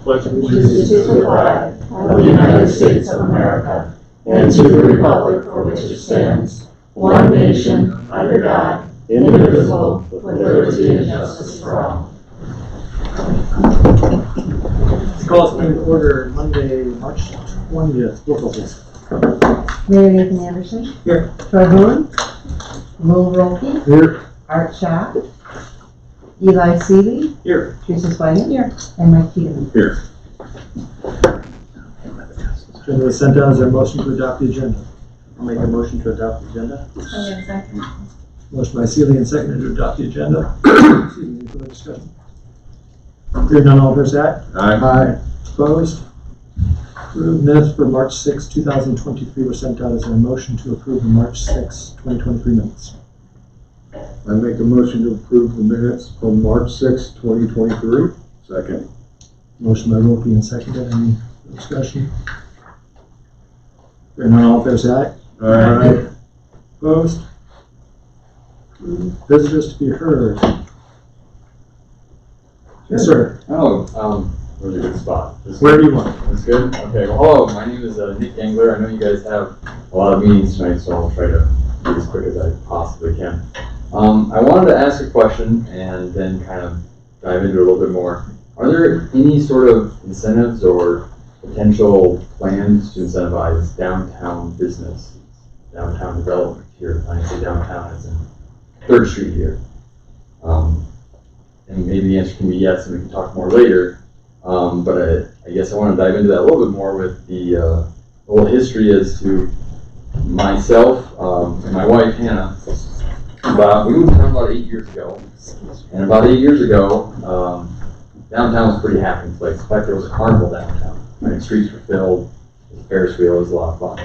pledge allegiance to the flag of the United States of America and to the republic for which it stands, one nation, under God, indivisible, with liberty and justice for all. Call this meeting to order Monday, March 20th. Roll call, please. Mary Nathan Anderson. Here. Troy Boone. Will Rolke. Here. Art Schott. Eli Seeley. Here. Teresa Sweden. Here. And Mike Peterman. Here. Agenda was sent out. Is there a motion to adopt the agenda? I'll make a motion to adopt the agenda. Second. Motion by Seeley and seconded to adopt the agenda. Excuse me, any further discussion? Hearing none, all fair side? Aye. Opposed? Approved. Minutes for March 6, 2023 were sent out. Is there a motion to approve the March 6, 2023 minutes? I make a motion to approve the minutes from March 6, 2023. Second. Motion by Wilkie and seconded. Any discussion? Hearing none, all fair side? Aye. Opposed? Visitors to be heard. Yes, sir. Oh, where's a good spot? Where do you want? That's good? Okay, well, hello, my name is Nick Angler. I know you guys have a lot of meetings tonight, so I'll try to be as quick as I possibly can. I wanted to ask a question and then kind of dive into it a little bit more. Are there any sort of incentives or potential plans to incentivize downtown business, downtown development here? When I say downtown, as in 3rd Street here. And maybe the answer can be yes, and we can talk more later. But I guess I want to dive into that a little bit more with the little history as to myself and my wife, Hannah. We moved down about 8 years ago. And about 8 years ago, downtown was a pretty happening place. In fact, there was a carnival downtown. Right? Streets were filled. There was a Ferris wheel. It was a lot of fun.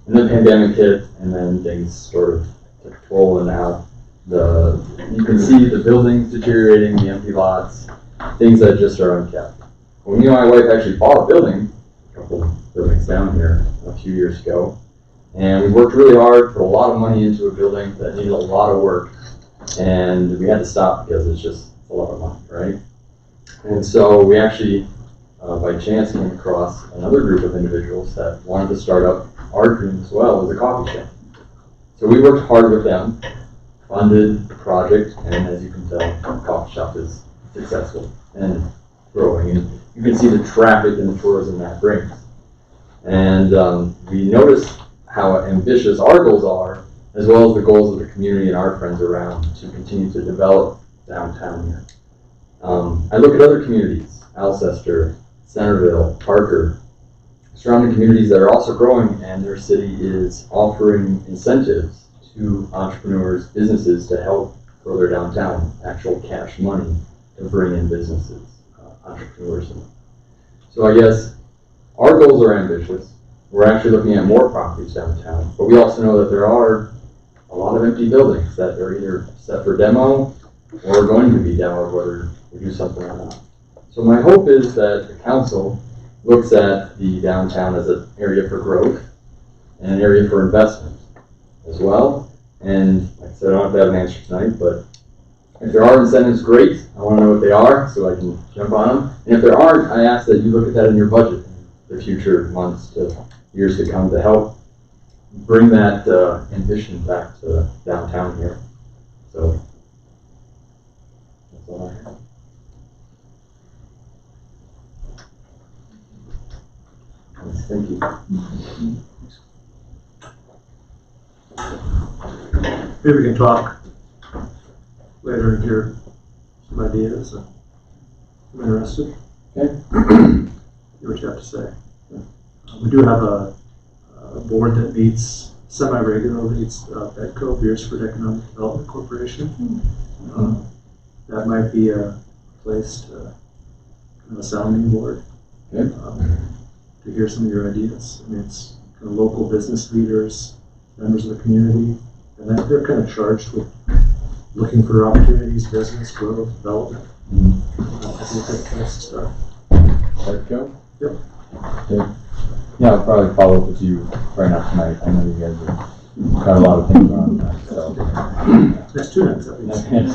And then the pandemic hit, and then things sort of took a toll, and now you can see the buildings deteriorating, the empty lots, things that just are unkept. When me and my wife actually bought a building, a couple of buildings down here a few years ago, and we worked really hard, put a lot of money into a building that needed a lot of work, and we had to stop because it's just a lot of money, right? And so we actually, by chance, came across another group of individuals that wanted to start up our dream as well as a coffee shop. So we worked hard with them, funded the project, and as you can tell, the coffee shop is successful and growing. And you can see the traffic and the tourism that brings. And we noticed how ambitious our goals are, as well as the goals of the community and our friends around to continue to develop downtown here. I look at other communities, Alcester, Centerville, Parker, surrounding communities that are also growing, and their city is offering incentives to entrepreneurs, businesses to help grow their downtown, actual cash money to bring in businesses, entrepreneurs. So I guess our goals are ambitious. We're actually looking at more properties downtown, but we also know that there are a lot of empty buildings that are either set for demo or going to be demoed, whether we do something or not. So my hope is that the council looks at the downtown as an area for growth and an area for investment as well. And like I said, I don't have to have an answer tonight, but if there are incentives, great. I want to know what they are so I can jump on them. And if there aren't, I ask that you look at that in your budget in the future months to years to come to help bring that ambition back to downtown here. So that's all I have. Thank you. Maybe we can talk later and hear some ideas. I'm interested. Okay. Hear what you have to say. We do have a board that meets semi-regularly. It's BEDCO, Beresford Economic Development Corporation. That might be a place to kind of a sounding board. Okay. To hear some of your ideas. I mean, it's kind of local business leaders, members of the community, and they're kind of charged with looking for opportunities, business, growth, development. I think that's a place to start. BEDCO? Yep. Okay. Yeah, I'll probably follow up with you right now tonight. I know you guys have got a lot of things on tonight, so. Next 2 nights, that means.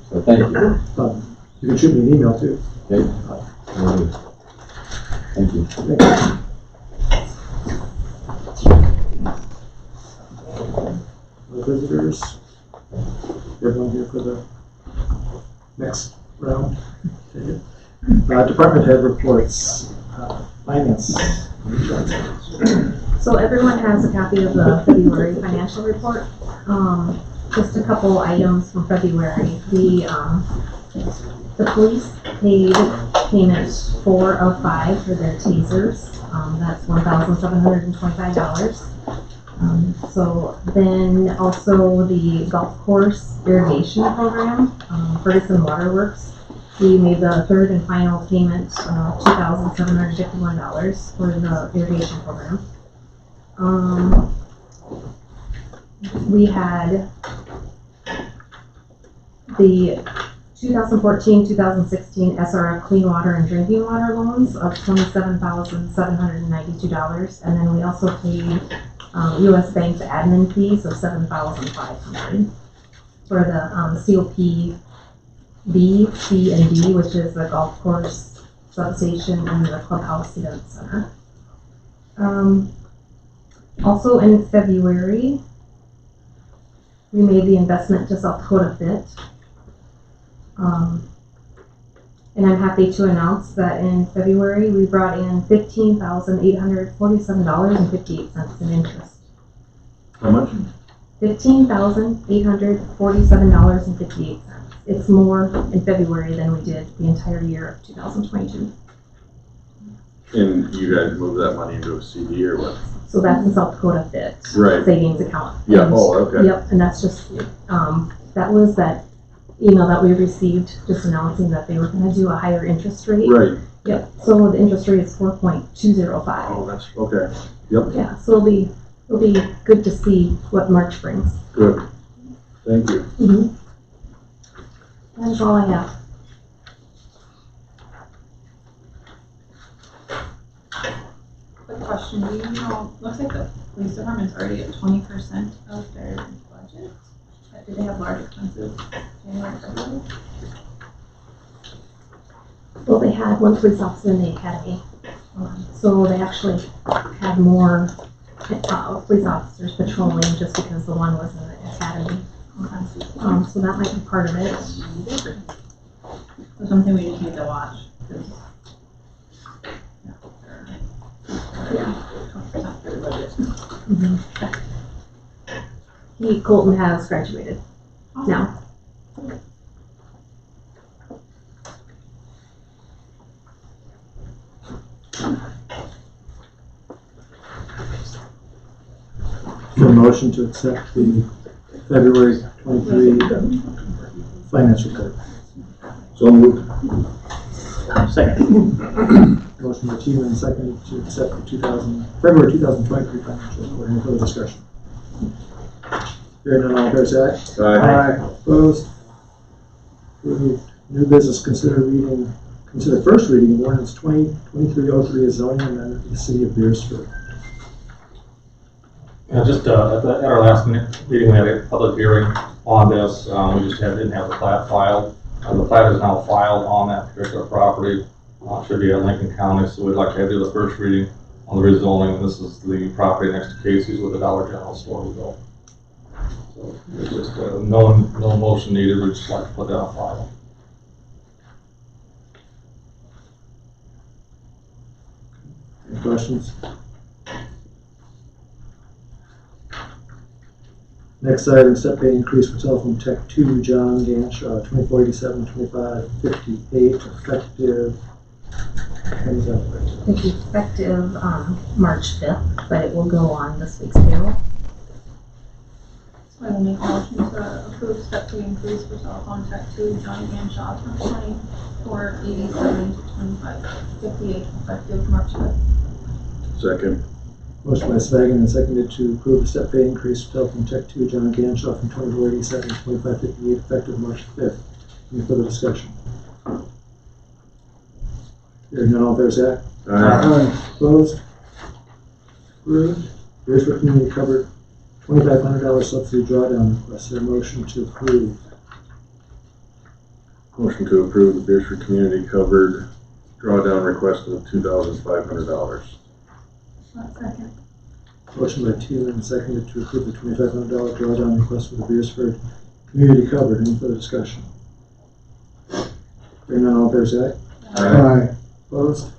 So thank you. You can shoot me an email too. Okay. Will do. Thank you. No visitors? Everyone here for the next round? Okay. Department head reports, finance. So everyone has a copy of the February financial report. Just a couple items from February. The police paid payment 4 of 5 for their tasers. That's $1,725. So then also the golf course irrigation program, Ferguson Waterworks. We made the third and final payment, $2,751 for the irrigation program. We had the 2014-2016 SRF clean water and drinking water loans of $27,792, and then we also paid U.S. Bank's admin fees of $7,500 for the COP B, C, and D, which is the golf course substation and the clubhouse event center. Also in February, we made the investment to South Dakota Fit. And I'm happy to announce that in February, we brought in $15,847.58 in interest. How much? $15,847.58. It's more in February than we did the entire year of 2022. And you guys move that money into a CD or what? So that's the South Dakota Fit Right. savings account. Yeah, And- oh, okay. Yep, and that's just, that was that email that we received just announcing that they were gonna do a higher interest rate. Right. Yep, so the interest rate is 4.205. Oh, that's, okay. Yeah, so it'll be good to see what March brings. Good. Thank you. That's all I have. Quick question, do you know, looks like the police department's already at 20% of their budget. Do they have large expenses January, February? Well, they had one police officer in the academy, so they actually had more police officers patrolling just because the one was in the academy. So that might be part of it. So something we just need to watch. 'Cause, Yeah. 20% for the budget. Colton has graduated now. For a motion to accept the February 23 finance report. So moved. Second. Motion by Teeman, second to accept the February 2023 financial report. Any further discussion? Hearing none, all fair side? Aye. Opposed? Approved. New business, consider first reading of ordinance 2023-03 as zoning amendment for the city of Beresford. Yeah, just at our last meeting, we had a public hearing on this. We just didn't have the plat filed. The plat is now filed on that particular property. Should be at Lincoln County, so we'd like to do the first reading on the rezoning. This is the property next to Casey's with the Dollar General store we built. So it's just no motion needed. We just like to put that on file. Any questions? Next item, step pay increase for telephone tech 2, John Ganshaw, 2487-2558, effective, when is that effective? It's effective March 5th, but it will go on this week's payroll. So I will make a motion to approve step 3 increase for telephone tech 2, John Ganshaw, from 2487 to 2558, effective March 5th. Second. Motion by Swagen and seconded to approve the step pay increase for telephone tech 2, John Ganshaw, from 2487 to 2558, effective March 5th. Any further discussion? Hearing none, all fair side? Aye. Opposed? Approved. Beresford Community Covered $2,500 subsidy drawdown request. Is there a motion to approve? Motion to approve the Beresford Community Covered drawdown request of $2,500. Second. Motion by Tina and seconded to approve the $2,500 drawdown request for the Beresford Community Covered. Any further discussion? Hearing none, all fair say aye. Aye. Opposed?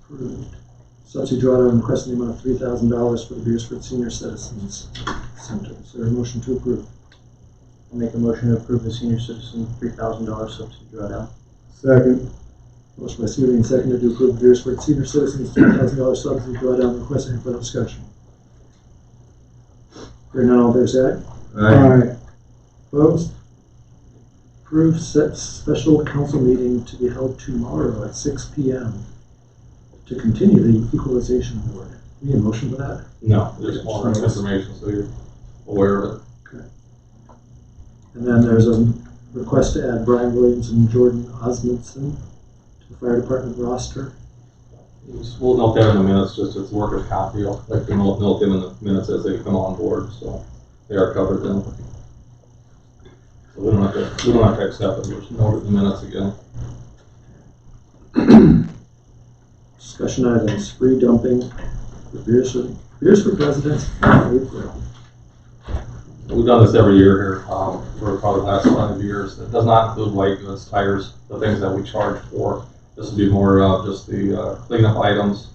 Approved. Subsidy drawdown request in the amount of $3,000 for the Beresford Senior Citizens Center. Is there a motion to approve? I'll make a motion to approve the senior citizen $3,000 subsidy drawdown. Second. Motion by Seeley and seconded to approve the Beresford Senior Citizens $3,000 subsidy drawdown request. Any further discussion? Hearing none, all fair say aye. Aye. Opposed? Approved. Set special council meeting to be held tomorrow at 6 p.m. to continue the Equalization Board. Need a motion for that? No, just more information so you're aware of it. And then there's a request to add Brian Williams and Jordan Osmondson to the fire department roster. We'll note that in the minutes, just as workers' comp, you'll like to note them in the minutes as they come on board, so they are covered then. So we don't have to accept it, we'll just note it in the minutes again. Discussion items, free dumping for Beresford residents in April. We've done this every year here, for probably the last 5 years. It does not include white goods, tires, the things that we charge for. This would be more just the cleanup items,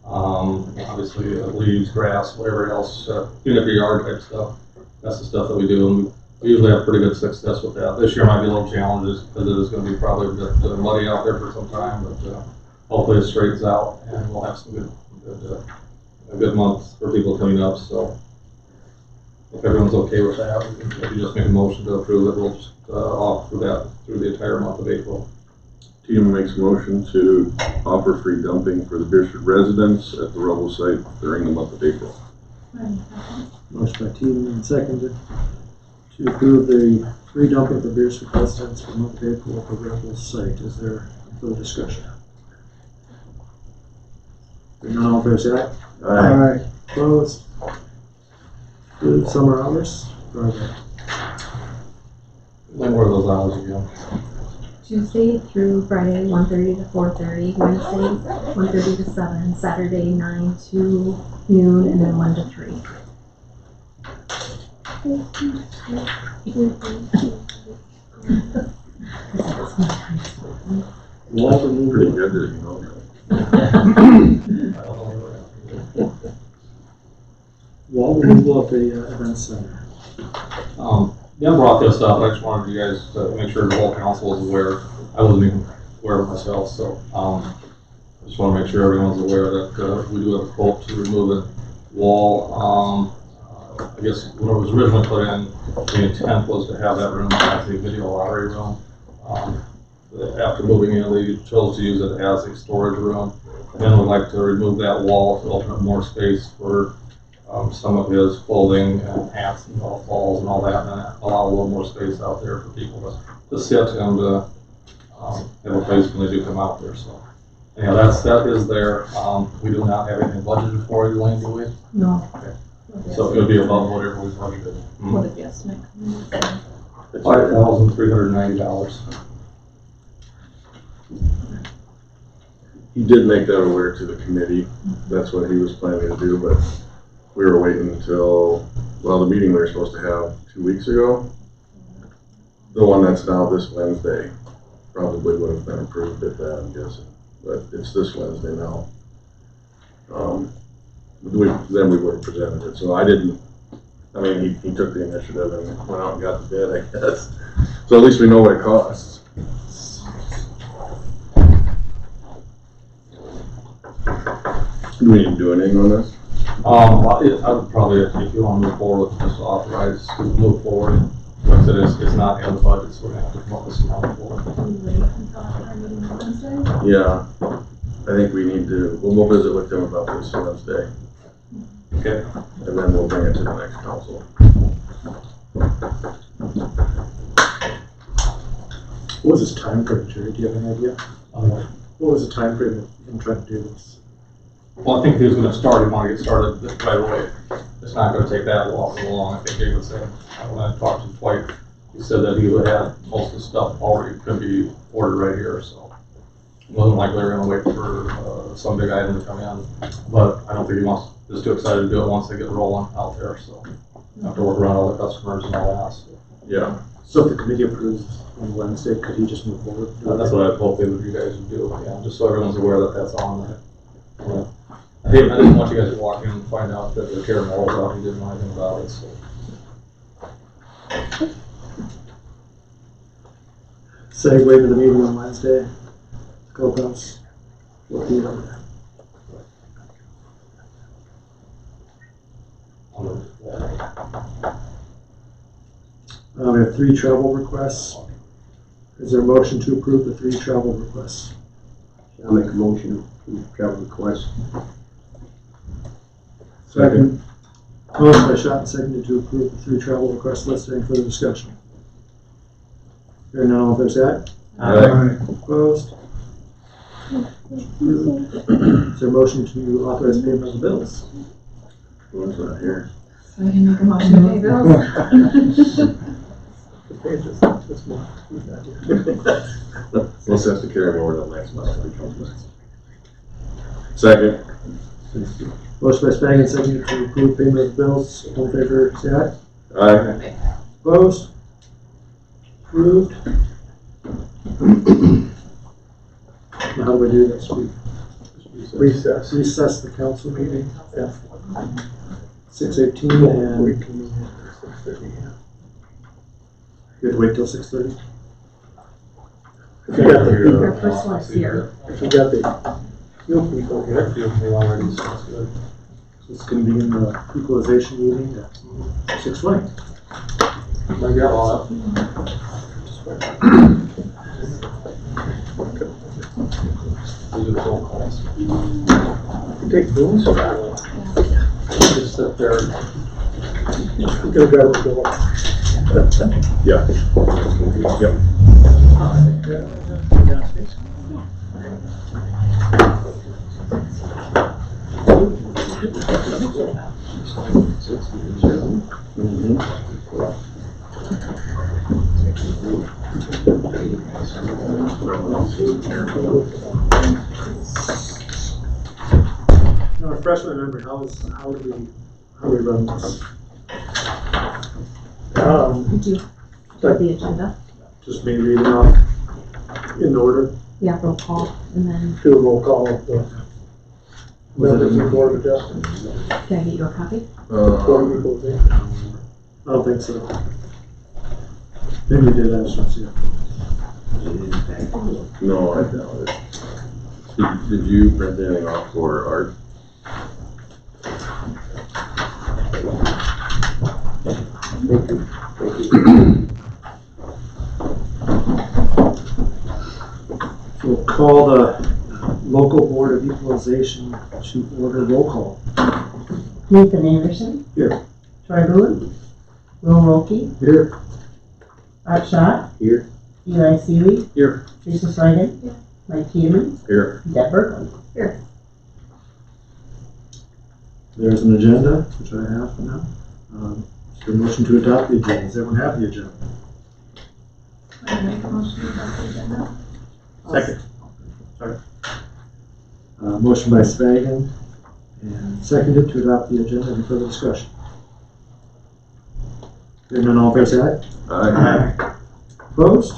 obviously leaves, grass, whatever else, clean up your yard type stuff. That's the stuff that we do, and we usually have pretty good success with that. This year might be a little challenges because it is going to be probably a bit muddy out there for some time, but hopefully it straightens out and we'll have some a good month for people cleaning up. So if everyone's okay with that, if you just make a motion to approve it, we'll just offer that through the entire month of April. Tina makes a motion to offer free dumping for the Beresford residents at the rubble site during the month of April. Motion by Tina and seconded to approve the free dumping for Beresford residents for the month of April at the rebel site. Is there further discussion? Hearing none, all fair say aye. Aye. Opposed? Good. Summer hours? Where are they? When were those hours again? Tuesday through Friday, 1:30 to 4:30, Wednesday, 1:30 to 7, Saturday, 9 to noon, and then 1 to 3. Wall Pretty removal. good, that you know that. Wall removal at the event center. Dan brought this up, I just wanted you guys to make sure the whole council is aware. I wasn't even aware of myself, so I just want to make sure everyone's aware that we do have a quote to remove a wall. I guess when it was originally put in, the intent was to have that room as a video lottery room. After moving in, they chose to use it as a storage room. And then we'd like to remove that wall to open up more space for some of his clothing and hats and golf balls and all that, and allow a little more space out there for people to sit and have a place when they do come out there. So, yeah, that is there. We do not have anything budgeted for it, Elaine, do we? No. Okay. So it would be above whatever we budgeted. What did the estimate come in? $5,390. He did make that aware to the committee. That's what he was planning to do, but we were waiting until, well, the meeting we were supposed to have 2 weeks ago. The one that's now this Wednesday probably would have been approved at that, I'm guessing, but it's this Wednesday now. Then we would have presented it, so I didn't, I mean, he took the initiative and went out and got the bid, I guess. So at least we know what it costs. Do we need to do anything on this? I would probably, if you want to move forward, just authorize to move forward. Like I said, it's not in the budget, so we're going to have to come up with some money for it. Can we wait until our meeting on Wednesday? Yeah, I think we need to, we'll visit with them about this Wednesday, Okay. and then we'll bring it to the next council. What was his time frame, Jerry? Do you have any idea? What was the time frame of him trying to do this? Well, I think he was going to start, he wanted to get started right away. It's not going to take that long. I think David said, when I talked to him twice, he said that he would have most of the stuff already could be ordered right here, so. It wasn't like they were gonna wait for, some big item to come in, but I don't think he wants, is too excited to do it once they get rolling out there, so. Have to work around all the customers and all that, so. Yeah, So if the committee approves on Wednesday, could he just move forward? That's what I hope you guys would do, yeah, just so everyone's aware that that's on there. Yeah. I didn't want you guys to walk in and find out that the Karen Moore about, he didn't know anything about it, so. Segue to the meeting on Wednesday. Clubhouse. What do you know? We have 3 travel requests. Is there a motion to approve the 3 travel requests? I'll make a motion to travel request. Second. Motion by Schott and seconded to approve the 3 travel requests listed. Any further discussion? Hearing none, all in favor say aye. Opposed? Is there a motion to authorize payment of the bills? one's not here. So I can make a motion to pay bills. We'll have to carry him over to next month when he comes back. Second. Motion by Spagan, seconded to approve payment of the bills. All in favor say aye. Aye. Opposed? Approved. Now, how do we do this? We recess the council meeting at 6:18 and we can you have to wait till 6:30? If you got Your first one's here. If you got the fuel people here, I feel me already, so it's good. it's gonna be in the equalization meeting at 6:20. I got all that. We do the phone calls. Take those. Just sit there. You gotta grab a bill. Yeah. Yep. Now, refresh my memory, how do we run this? Did you get the agenda? Just me reading off in order. Yeah, roll call, and then Do a roll call of the members of the Board of Adjustments. can I get your copy? Board of Equalization. I don't think so. Maybe you did, I just don't see it. No, I doubt it. Did you print anything off for Art? We'll call the local Board of Equalization to order. Roll call. Nathan Anderson. Here. Troy Boone. Will Rolke. Here. Art Schott. Here. Eli Seeley. Here. Teresa Sweden. Yeah. Mike Peterman. Here. Deb Berkman. There's an agenda, which I have for now. Is there a motion to adopt the agenda? Does everyone have the agenda? I make a motion to adopt the agenda. Second. Sorry. Motion by Spagan and seconded to adopt the agenda. Any further discussion? Hearing none, all in favor say aye. Aye. Opposed?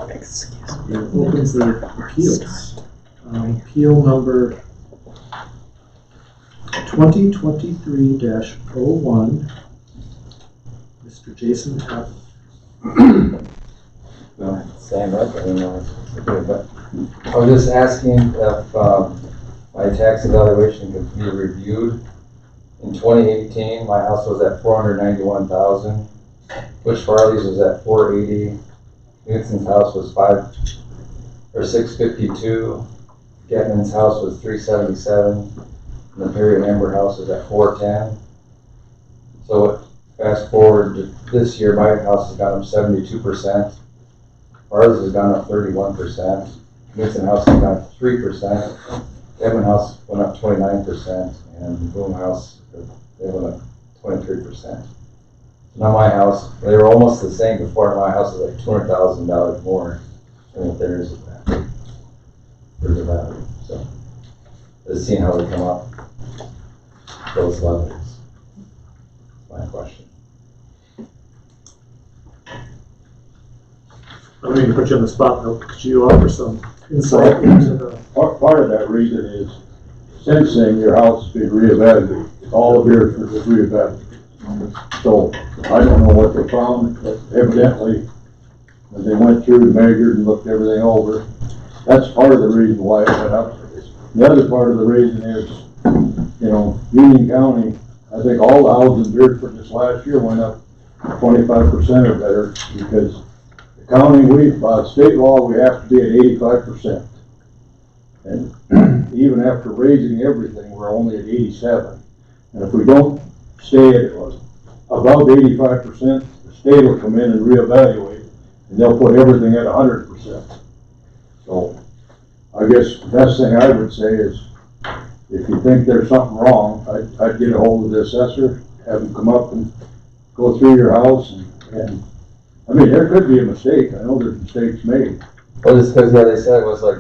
Excuse me. Opens the appeals. Appeal number 2023-01. Mr. Jason F. Same, right? I don't know. But I was just asking if my tax evaluation could be reviewed. In 2018, my house was at $491,000. Bush Farley's was at $480,000. Newton's house was $652,000. Getman's house was $377,000. And the Perry and Amber house is at $410,000. So fast forward to this year, my house has gone up 72%. Ours has gone up 31%. Newton house has gone up 3%. Getman house went up 29%, and Boom house they went up 23%. So Now my house, they were almost the same before. My house is like $200,000 more than what theirs is at. For the value, so. Let's see how we come up those levels. That's my question. I don't mean to put you on the spot though, could you offer some insight into the, Part of that reason is, since then, your house has been reevaluated. All of Beresford was reevaluated. So, I don't know what they found, but evidently, when they went through and measured and looked everything over, that's part of the reason why it went up. The other part of the reason is, Union County, I think all the houses in Beresford this last year went up 25% or better, because the county, by state law, we have to be at 85%. And even after raising everything, we're only at 87. And if we don't stay at above 85%, the state will come in and reevaluate, and they'll put everything at 100%. So, I guess the best thing I would say is, if you think there's something wrong, I'd get a hold of the assessor, have him come up and go through your house, and I mean, there could be a mistake. I know there's mistakes made. Well, it's because, they said it was like,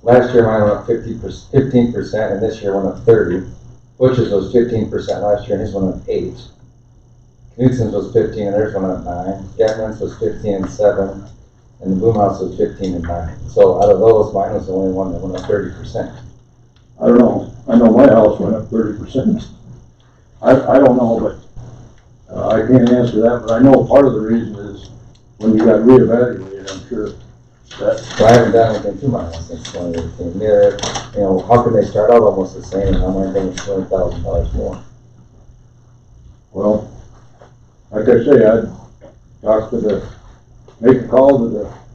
last year mine went up 15%, and this year went up 30%. Butch's was 15% last year, and his went up 8%. Knutson's was 15%, and theirs went up 9%. Gatlin's was 15% and 7%, and the Boom House was 15% and 9%. So out of those, mine was the only one that went up 30%. I don't know. I know my house went up 30%. I don't know, but I can't answer that. But I know part of the reason is when you got reevaluated, I'm sure that. So I haven't done anything to my house since 2018. How could they start out almost the same, and how my thing was $20,000 more? Well, like I say, I'd make a call to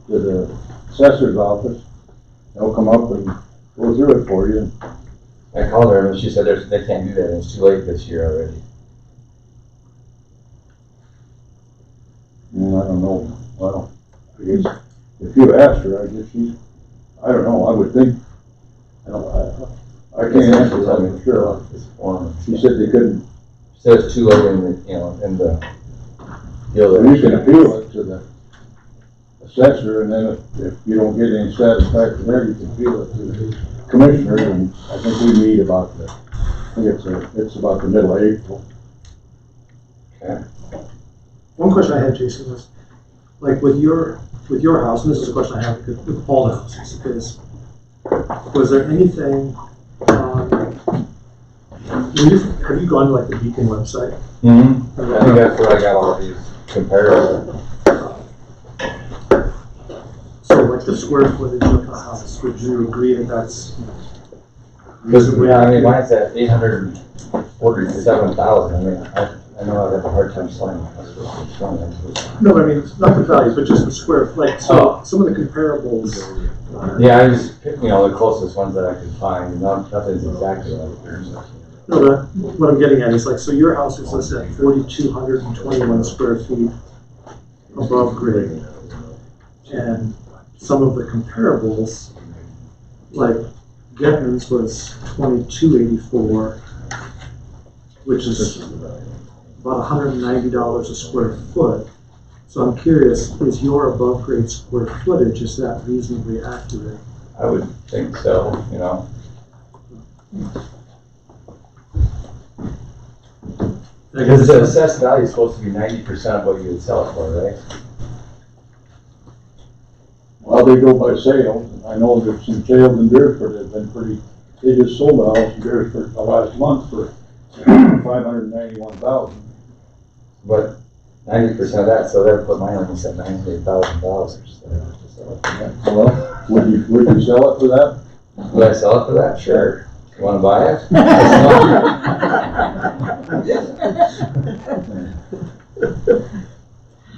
the assessor's office. They'll come up and go through it for you. I called her, and she said they can't do that, and it's too late this year already. I don't know. Well, I guess if you asked her, I guess I don't know. I would think. I can't answer that for sure. She said they couldn't. She said it's too late in the deal. You can appeal it to the assessor, and then if you don't get any satisfaction there, you can appeal it to the commissioner, and I think we meet about it's about the middle of April. Okay. one question I had, Jason, was, like, with your house, and this is a question I have with all the houses, is, was there anything, have you gone to like the Beacon website? Mm-hmm. I think that's where I got all these comparisons. So like the square footage of the house, would you agree that that's reasonably? Yeah, I mean, mine's at 847,000. I mean, I know I'd have a hard time selling my house for No, but I mean, not the value, but just the square, like, so some of the comparables. Yeah, I just picked, the closest ones that I could find. Nothing's exactly like theirs. No, but what I'm getting at is, like, so your house is listed at 4,221 square feet above grade. And some of the comparables, like Getman's was 2,284, which is about $190 a square foot. So I'm curious, is your above grade square footage, is that reasonably accurate? I would think so, Because the assessed value is supposed to be 90% of what you would sell it for, right? Well, they go by sales. I know there's some sales in Beresford that have been pretty. They just sold a house in Beresford last month for $591,000. But 90% of that, so that would put mine almost at $98,000. Well, would you sell it for that? Would I sell it for that? Sure. You want to buy it?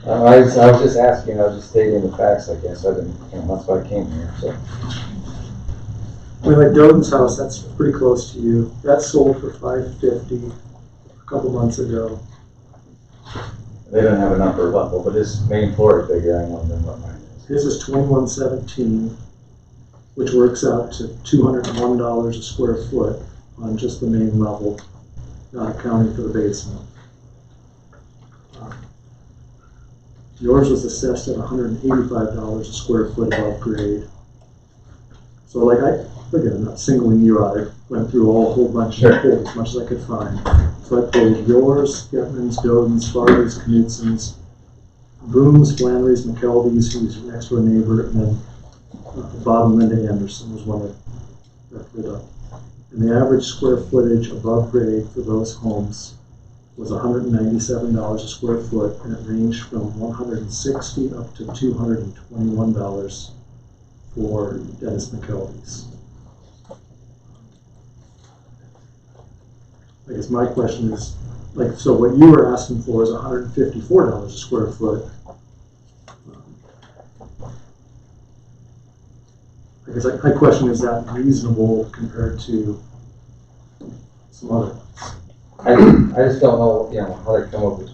I was just asking. I was just stating the facts. I guess I didn't. That's why I came here. So. I mean, like Doden's house, that's pretty close to you. That sold for $550 a couple months ago. They don't have a number level, but his main floor is bigger. I know than what mine is. His is 2117, which works out to $201 a square foot on just the main level, not accounting for the basement. Yours was assessed at $185 a square foot above grade. So like again, I'm not singling you out, I went through a whole bunch of quotes, as much as I could find. So I pulled yours, Getman's, Godin's, Farley's, Knutson's, Boone's, Flannery's, McKelvey's, who's your next door neighbor, and then Bob and Linda Anderson was one that pulled up. And the average square footage above grade for those homes was $197 a square foot, and it ranged from $160 up to $221 for Dennis McKelvey's. I guess my question is, like, so what you were asking for is $154 a square foot. I guess my question is that reasonable compared to some other ones? I just don't know, how they come up with,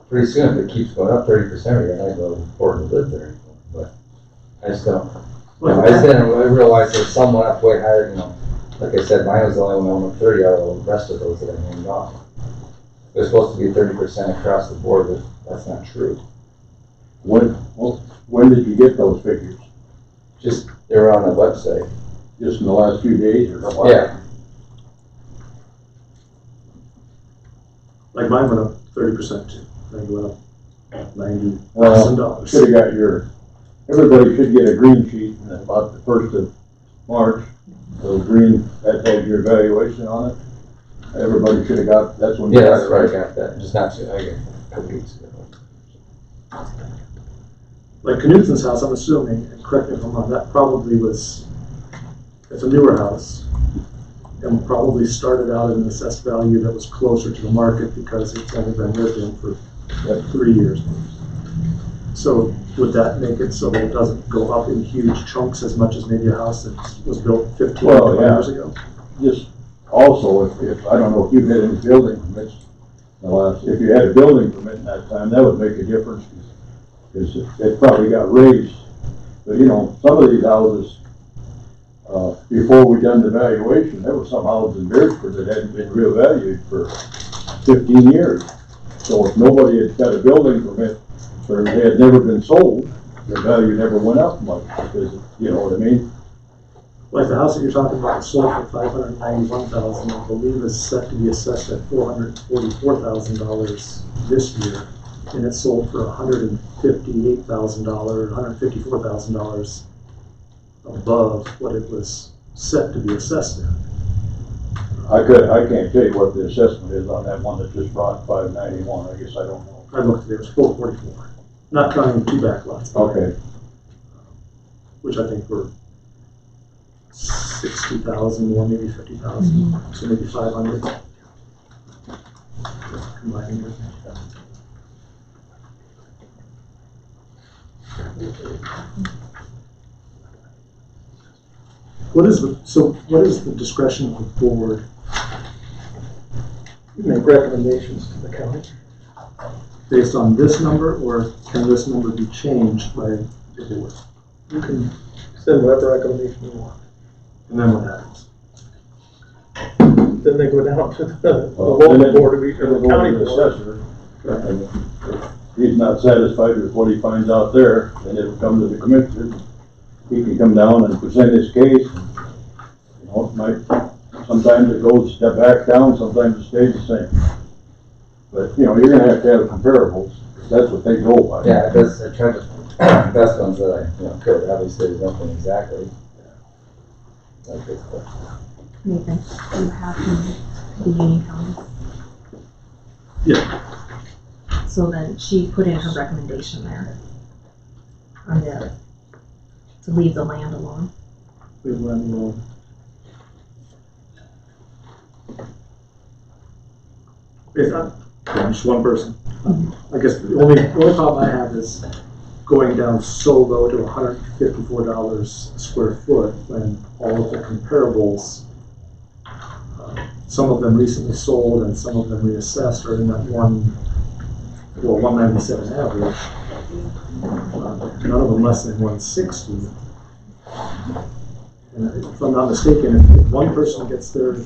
pretty soon if it keeps going up 30%, you're not going to afford to live there anymore. But I just don't. I didn't realize there's some went up way higher, Like I said, mine was the only one with 30 out of the rest of those that I named off. It was supposed to be 30% across the board, but that's not true. When did you get those figures? Just, they were on the website. Just in the last few days or what? Yeah. Like mine went up 30% too. Mine went up $90,000. Should have got everybody should get a green sheet about the 1st of March. So green, that has your evaluation on it. Everybody should have got, that's when. Yeah, that's right, I got that. Just not, I got a couple weeks ago. Like Knutson's house, I'm assuming, and correct me if I'm wrong, that probably was, it's a newer house, and probably started out at an assessed value that was closer to the market because it's only been lived in for like 3 years. So would that make it so that it doesn't go up in huge chunks as much as maybe a house that was built 15 or 20 years ago? Just also, if I don't know if you've had any building permits in the last, if you had a building permit in that time, that would make a difference because it probably got raised. But some of these houses, before we done the valuation, there were some houses in Beresford that hadn't been reevaluated for 15 years. So if nobody had got a building permit, or they had never been sold, their value never went up much because, you know what I mean? Like the house that you're talking about was sold for $591,000, I believe is set to be assessed at $444,000 this year, and it sold for $158,000, $154,000 above what it was set to be assessed at. I can't tell you what the assessment is on that one that just brought 591. I guess I don't know. I looked at it, it was 444, not counting the two back lots. Okay. Which I think were 60,000, one maybe 50,000, so maybe 500. Combining everything. What is the discretion of the board? You make recommendations to the county based on this number, or can this number be changed by the board? You can send whatever recommendation you want. And then what happens? Then they go down to the local board or the county board. And if he's not satisfied with what he finds out there, then it'll come to the commissioner. He can come down and present his case. It might, sometimes it goes step back down, sometimes it stays the same. But, you're gonna have to have comparables, because that's what they go by. Yeah, that's, I tried to, best ones that I, could, obviously there's nothing exactly. Like this, but. Nathan, do you have the Union County? Yeah. So then she put in her recommendation there on to leave the land alone. Leave land alone. I'm just one person. I guess the only problem I have is going down so low to $154 a square foot when all of the comparables, some of them recently sold and some of them reassessed, are in that 197 average. None of them less than 160. And if I'm not mistaken, if one person gets their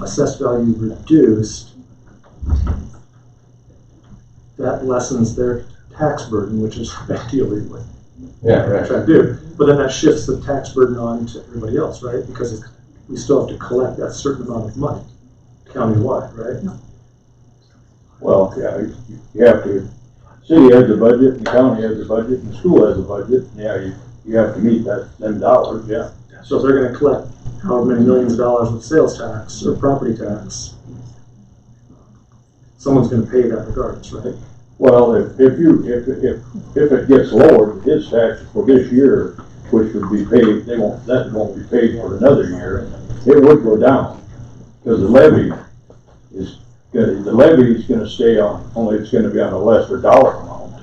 assessed value reduced, that lessens their tax burden, which is a big deal anyway. Yeah, right. Try to do, but then that shifts the tax burden on to everybody else, right? Because we still have to collect that certain amount of money countywide, right? Well, yeah, you have to, city has a budget, and the county has a budget, and the school has a budget, and yeah, you have to meet them dollars, yeah. So if they're gonna collect however many millions of dollars with sales tax or property tax, someone's gonna pay that regardless, right? Well, if it gets lowered, his taxes for this year, which would be paid, that won't be paid for another year, it would go down. Because the levy is gonna stay on, only it's gonna be on a lesser dollar amount.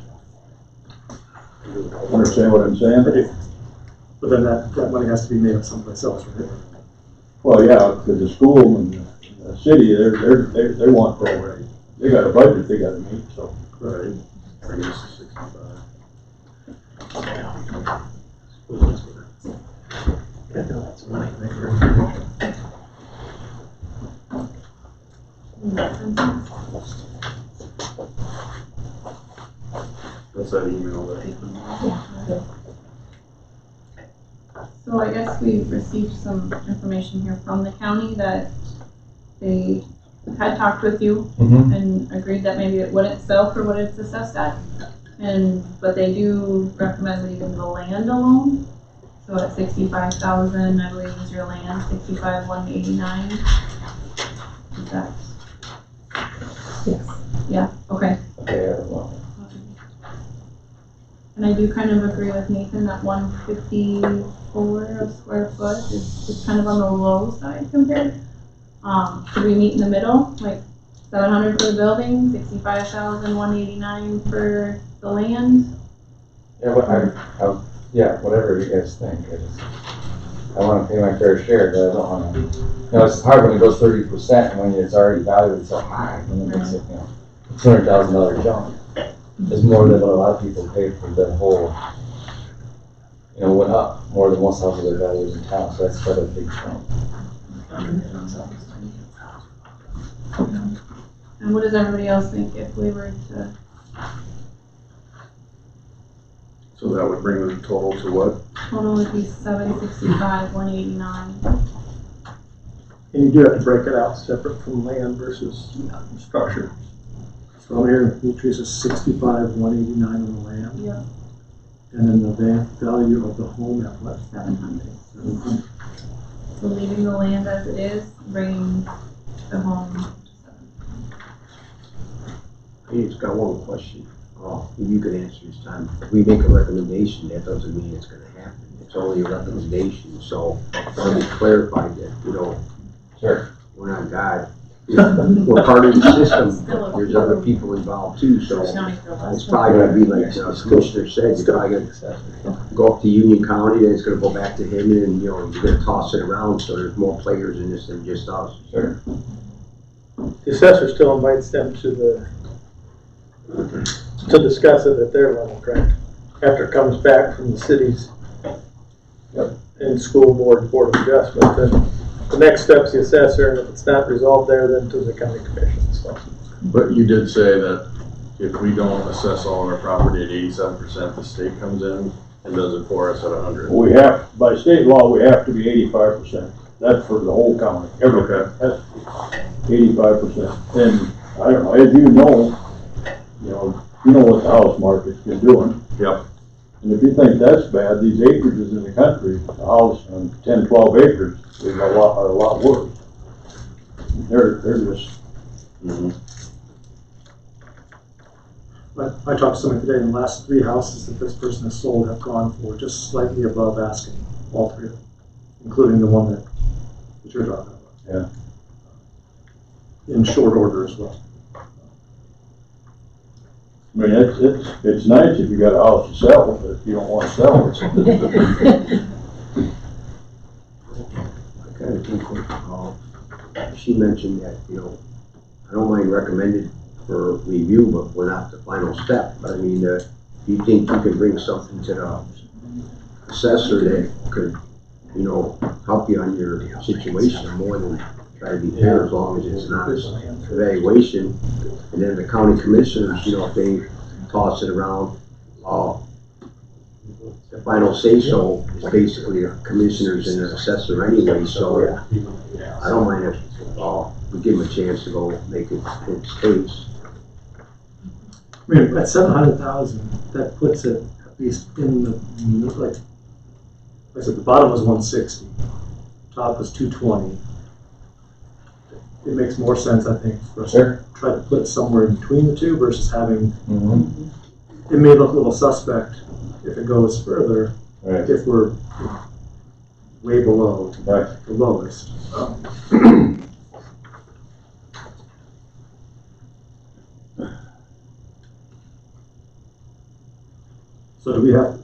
Understand what I'm saying? But then that money has to be made up someplace else, right? Well, yeah, because the school and the city, they want programs. They got a budget they gotta meet, so. Right. I guess it's 65. Yeah, no, that's money maker. That's that email that. So I guess we received some information here from the county that they had talked with you and agreed that maybe it wouldn't sell for what it's assessed at. But they do recommend leaving the land alone. So at 65,000, I believe is your land, 65,189. Is that? Yes. Yeah, okay. Okay, well, And I do kind of agree with Nathan that 154 a square foot is kind of on the low side compared. Should we meet in the middle, like 700 for the building, 65,189 for the land? yeah, yeah, whatever you guys think. I wanna pay my fair share, but I don't wanna, it's hard when it goes 30% and when it's already valued so high, when it makes it, $200,000 jump. It's more than what a lot of people paid for the whole, went up more than most houses are valued in town, so that's quite a big jump. And what does everybody else think if we were to, So that would bring the total to what? total would be 765,189. And you do have to break it out separate from land versus structure. So I'm hearing Beatrice is 65,189 on the land. Yeah. And then the value of the home at what? 700. 700. So leaving the land as it is, bringing the home to 700. I just got one question. If you could answer this time. If we make a recommendation, that doesn't mean it's gonna happen. It's only a recommendation, so I want to be clarified that, Sure. we're not God. We're part of the system. There's other people involved too, so it's probably gonna be like the Commissioner said, it's probably gonna go up to Union County, then it's gonna go back to him, and, you're gonna toss it around, so there's more players in this than just us. Sure. The assessor still invites them to discuss it at their level, correct? After it comes back from the cities and school board of adjustment, then the next step's the assessor, and if it's not resolved there, then to the county commission, so. But you did say that if we don't assess all our property at 87%, the state comes in and does it for us at 100. We have, by state law, we have to be 85%. That's for the whole county, everything. That's 85%. And I don't know, as you know what the house market's been doing. Yep. And if you think that's bad, these acreages in the country, a house on 10, 12 acres are a lot worse. They're just. I talked to somebody today, and the last 3 houses that this person has sold have gone for just slightly above asking, all 3 of them, including the one that you're talking about. Yeah. In short order as well. I mean, it's nice if you got a house to sell, but if you don't want to sell it. I kind of think she mentioned that, I don't mind recommended for review, but we're not the final step. But I mean, do you think you could bring something to the assessor that could, help you on your situation more than try to be fair, as long as it's not evaluation? And then the county commissioners, if they toss it around. The final say-so is basically a commissioners and an assessor anyway, so I don't mind if we give him a chance to go make his case. I mean, at 700,000, that puts it at least in the, like I said, the bottom was 160, top was 220. It makes more sense, I think, for us to try to put it somewhere in between the two versus having, it may look a little suspect if it goes further, if we're way below the lowest. So do we have,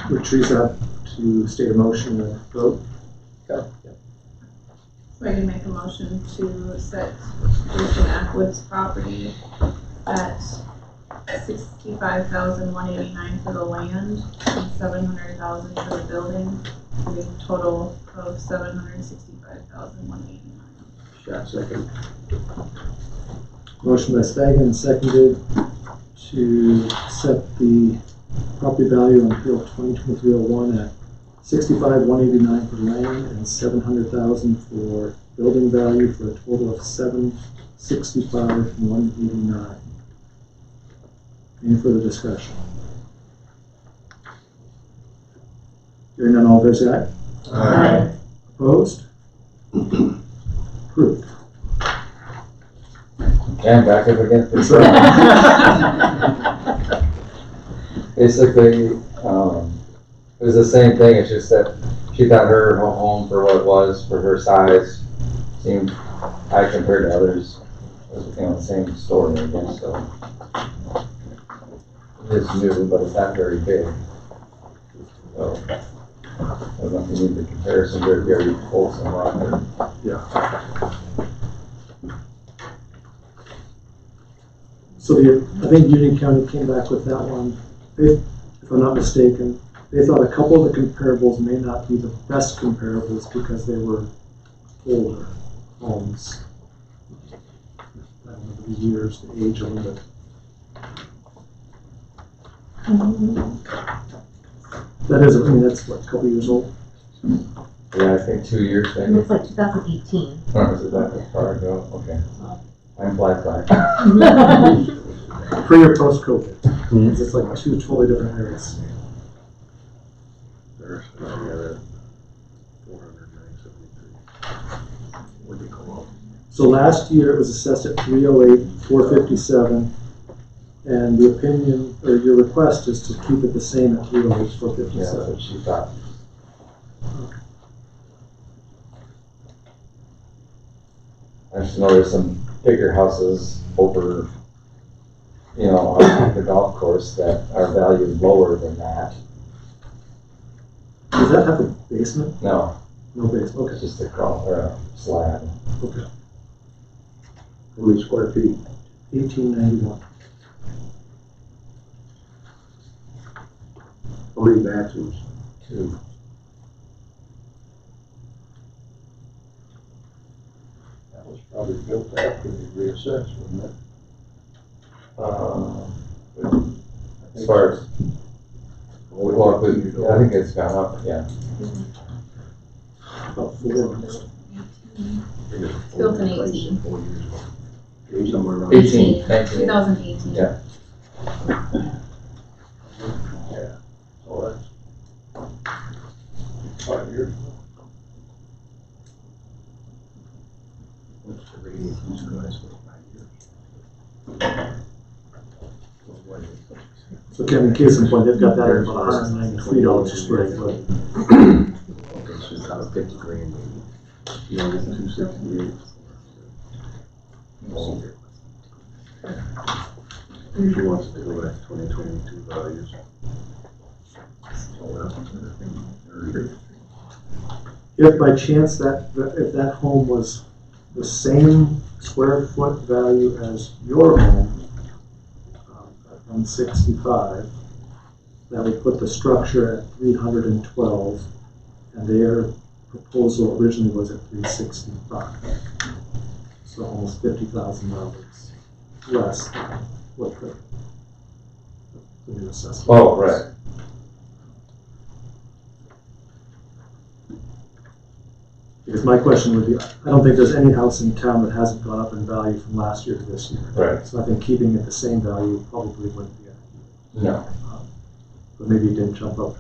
would Teresa have to state a motion and vote? So I can make a motion to set Jason Ackwood's property at $65,189 for the land and $700,000 for the building, for a total of $765,189. Shot second. Motion by Stagan, seconded to set the property value on Bill 2023-01 at $65,189 for land and $700,000 for building value for a total of $765,189. Any further discussion? Hearing none, all fair say aye. Aye. Opposed? Approved. And back up again. Basically, it was the same thing, it's just that she thought her home for what it was, for her size, seemed high compared to others. It was, the same story, I guess, so. It is new, but it's not very big. So, I don't know if you need the comparison, but very close and rock. Yeah. So I think Union County came back with that one. If I'm not mistaken, they thought a couple of the comparables may not be the best comparables because they were older homes. I don't know the years, the age of them, but that is, that's what, a couple years old? Yeah, I think 2 years It maybe. looks like 2018. Oh, is it that far ago? Okay. I'm black. Pre or post COVID? It's like two totally different areas. There's, 409.73. So last year it was assessed at 308,457, and the opinion, or your request is to keep it the same at 308,457. Yeah, that's what she thought. I just know there's some bigger houses over, on the golf course that are valued lower than that. Does that have a basement? No, No basement, okay. it's just a slab. Okay. How many square feet? 1891. How many bathrooms? 2. That was probably built after they reassessed, wasn't it? As far as, well, I think it's gone up, yeah. About 4 almost. Built in 18. Somewhere around 18, 19. 2018. Yeah. So that's 5 years ago. What's the radius of these guys for 5 years? So Kevin, case in point, they've got that at about $193 a square foot. Okay, so it's about 50 grand maybe. Yeah, this is 268. She wants to go back to 2022 values. If by chance if that home was the same square foot value as your home, at 165, that would put the structure at 312, and their proposal originally was at 365. So almost $50,000 less than what the the new assessment. Oh, right. Because my question would be, I don't think there's any house in town that hasn't gone up in value from last year to this year. Right. So I think keeping it the same value probably wouldn't be accurate. No. But maybe it didn't jump up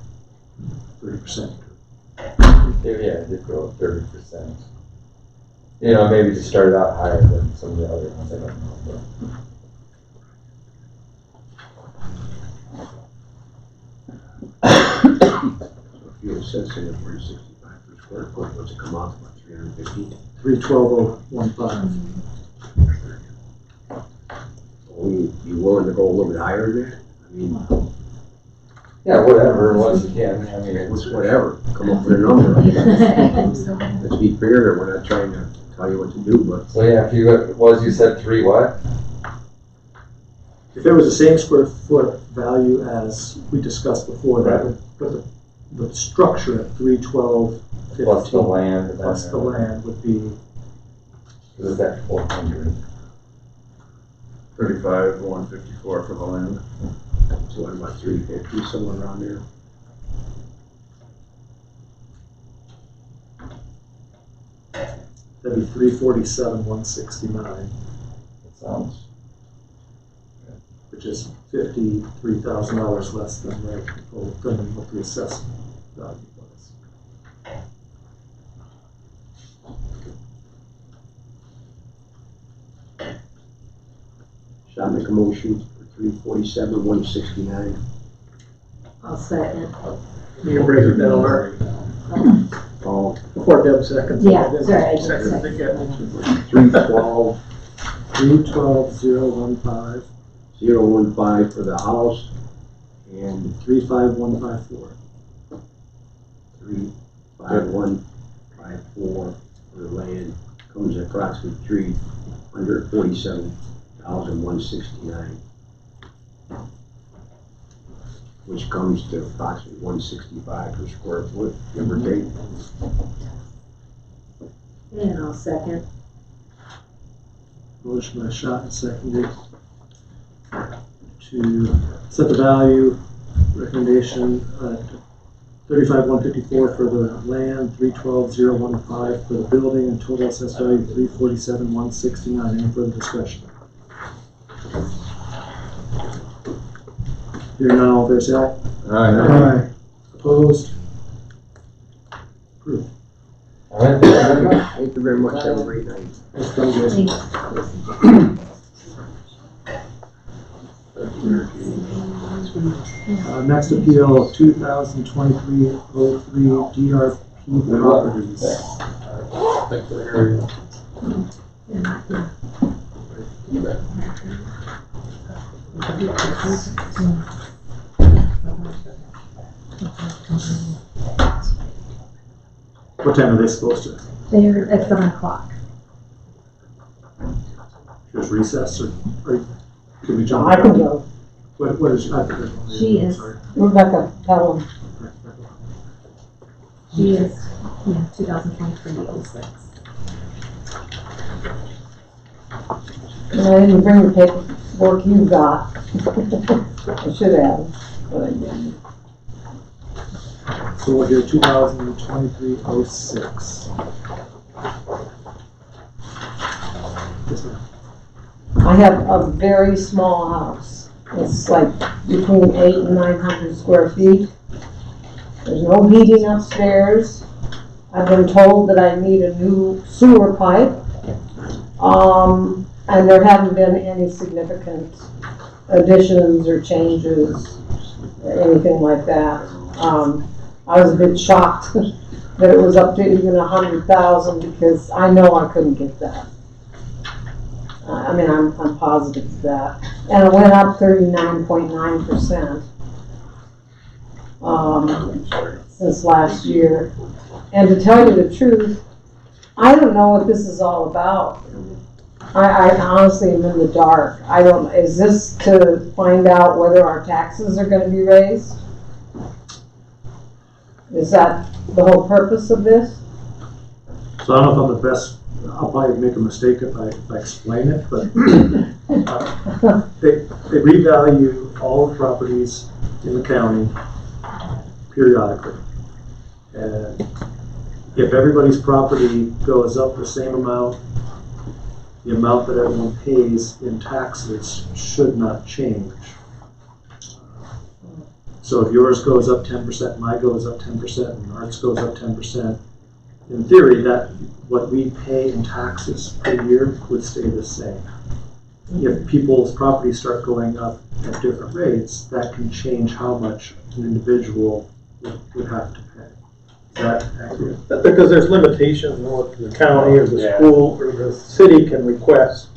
30%. Yeah, it did go up 30%. You know, maybe just started out higher than some of the other ones, I don't know. If you assessing it for 65 per square foot, what's it come out to, about 350? 312,015. You willing to go a little bit higher than that? I mean, Yeah, whatever, once again, I mean, it's whatever, come up with a number. Let's be fair, we're not trying to tell you what to do, but so yeah, if you said 3 what? If there was the same square foot value as we discussed before, that would put the structure at 312.15. Plus the land. Plus the land would be, Is that 400? 35, 154 for the land. so what about 350, somewhere around there? that'd be 347,169, That sounds. which is $53,000 less than what the assessed value was. Shall I make a motion for 347,169? I'll second. You can break it down, Mark. Oh, Before Deb seconds. Yeah, then sorry, I Seconds second. again. 312, 312,015, 015 for the house, and 35154. 35154 for the land, comes at approximately 347,169. Which comes to approximately 165 per square foot, give or take. And I'll second. Motion by Schott and seconded to set the value recommendation at 35,154 for the land, 312,015 for the building, and total assessed value 347,169. Any further discussion? Hearing none, all fair side? Aye. Opposed? Approved. All right, thank you very much. Thank you very much, have a great night. Thanks, guys. Thanks. Next appeal, 2023-03 DRP Properties. Thanks for hearing. What time are they supposed to? They're at 7 o'clock. Just recess or can we jump? I can go. What is, She is. Sorry. Rebecca, tell them. She is, 2023-06. And I didn't bring the paperwork you got. I should have, but I didn't. So we're here 2023-06. Yes, ma'am. I have a very small house. It's like between 800 and 900 square feet. There's no heating upstairs. I've been told that I need a new sewer pipe. And there haven't been any significant additions or changes or anything like that. I was a bit shocked that it was up to even 100,000 because I know I couldn't get that. I mean, I'm positive of that. And it went up 39.9%. Since last year. And to tell you the truth, I don't know what this is all about. I honestly am in the dark. Is this to find out whether our taxes are gonna be raised? Is that the whole purpose of this? So I don't know if I'm the best I'll probably make a mistake if I explain it, but they revalue all the properties in the county periodically. And if everybody's property goes up the same amount, the amount that everyone pays in taxes should not change. So if yours goes up 10%, mine goes up 10%, and ours goes up 10%, in theory, that what we pay in taxes per year would stay the same. If people's properties start going up at different rates, that can change how much an individual would have to pay. Is that accurate? Because there's limitations on what the county or the school or the city can request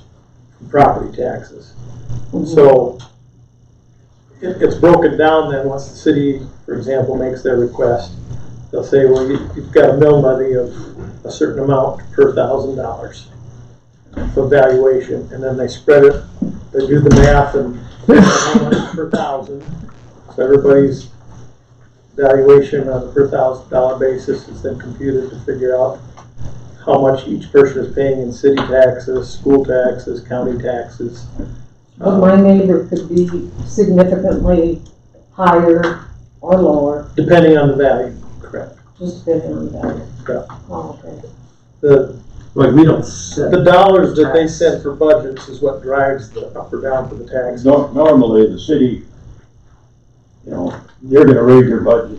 from property taxes. So it's broken down then once the city, for example, makes their request. They'll say, well, you've got a mill levy of a certain amount per $1,000 for valuation, and then they spread it, they do the math and how much per thousand. So everybody's valuation on a per $1,000 basis is then computed to figure out how much each person is paying in city taxes, school taxes, county taxes. But my neighbor could be significantly higher or lower, Depending on the value, correct. just depending on the value. Yeah. Oh, okay. Like, we don't set. The dollars that they send for budgets is what drives the up or down for the taxes. Normally, the city, you know, you're gonna raise your budget.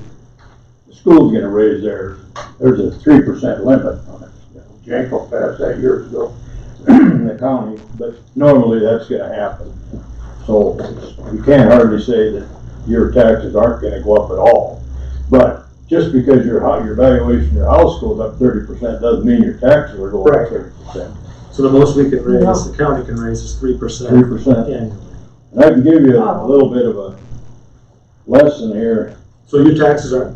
The school's gonna raise theirs. There's a 3% limit on it. You know, Janko passed that years ago in the county, but normally that's gonna happen. So you can't hardly say that your taxes aren't gonna go up at all. But just because your valuation of your house goes up 30% doesn't mean your taxes are going up 30%. So the most we can raise, the county can raise is 3%. 3%. Annually. And I can give you a little bit of a lesson here. So your taxes are,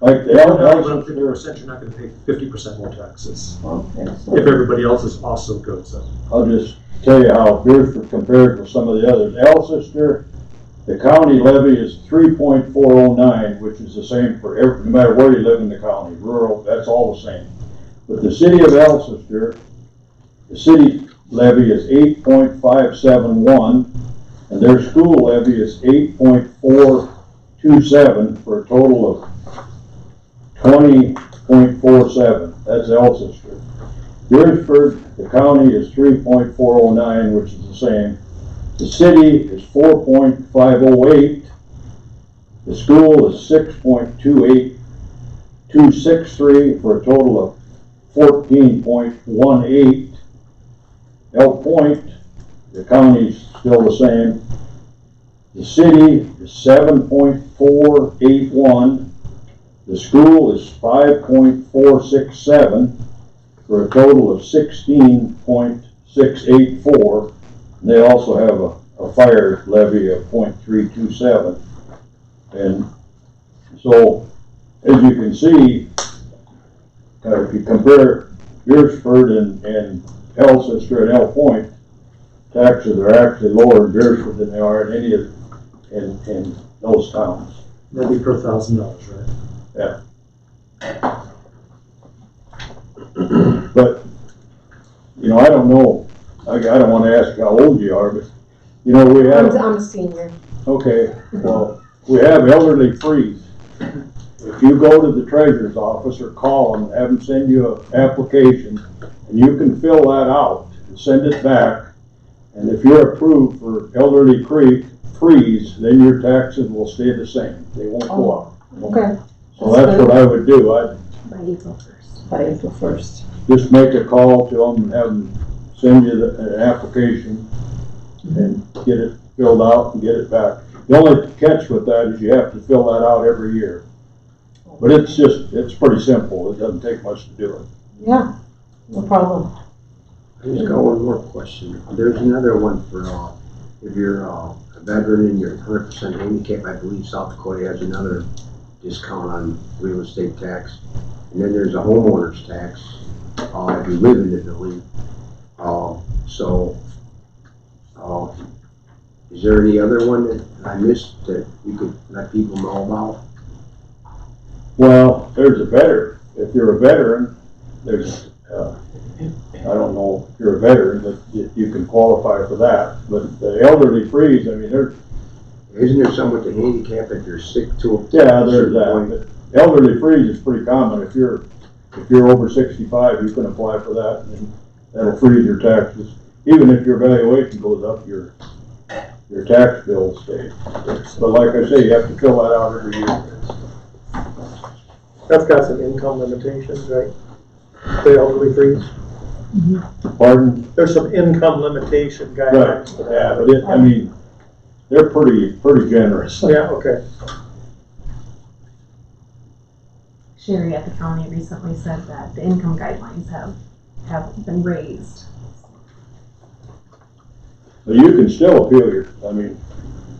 Like the if you're not Ellis, going up 50%, you're not gonna pay 50% more taxes. Okay, so If everybody else's also goes up. I'll just tell you how Beresford compared with some of the others. Elsister, the county levy is 3.409, which is the same for no matter where you live in the county, rural, that's all the same. But the city of Elsister, the city levy is 8.571, and their school levy is 8.427 for a total of 20.47. That's Elsister. Beresford, the county is 3.409, which is the same. The city is 4.508. The school is 6.28263 for a total of 14.18. Elk Point, the county's still the same. The city is 7.481. The school is 5.467 for a total of 16.684. And they also have a fire levy of 0.327. And so, as you can see, if you compare Beresford and Elsister and Elk Point, taxes are actually lower in Beresford than they are in any of in those towns. That'd be per $1,000, right? Yeah. But, you know, I don't know, I don't want to ask how old you are, but, you know, we have. I'm a senior. Okay, well, we have elderly freeze. If you go to the treasurer's office or call them, have them send you an application, and you can fill that out and send it back. And if you're approved for elderly freeze, then your taxes will stay the same. They won't go up. Okay. So that's what I would do. I'd By April 1st. By April 1st. just make a call to them and have them send you an application and get it filled out and get it back. The only catch with that is you have to fill that out every year. But it's pretty simple. It doesn't take much to do it. Yeah, no problem. I just got one more question. There's another one for, if you're a veteran and you're 100% handicapped, I believe South Dakota has another discount on real estate tax. And then there's a homeowner's tax, if you live in the building. Is there any other one that I missed that you could let people know about? Well, there's a veteran. If you're a veteran, there's I don't know if you're a veteran, but you can qualify for that. But the elderly freeze, I mean, Isn't there some with the handicap if you're sick to? yeah, there's that. But elderly freeze is pretty common. If you're over 65, you can apply for that, and that'll freeze your taxes. Even if your valuation goes up, your tax bill stays. But like I say, you have to fill that out every year. That's got some income limitations, right? The elderly freeze. Pardon? There's some income limitation Right, guidelines. for yeah, that. but I mean, they're pretty generous. Yeah, okay. Sherry at the county recently said that the income guidelines have been raised. So you can still appeal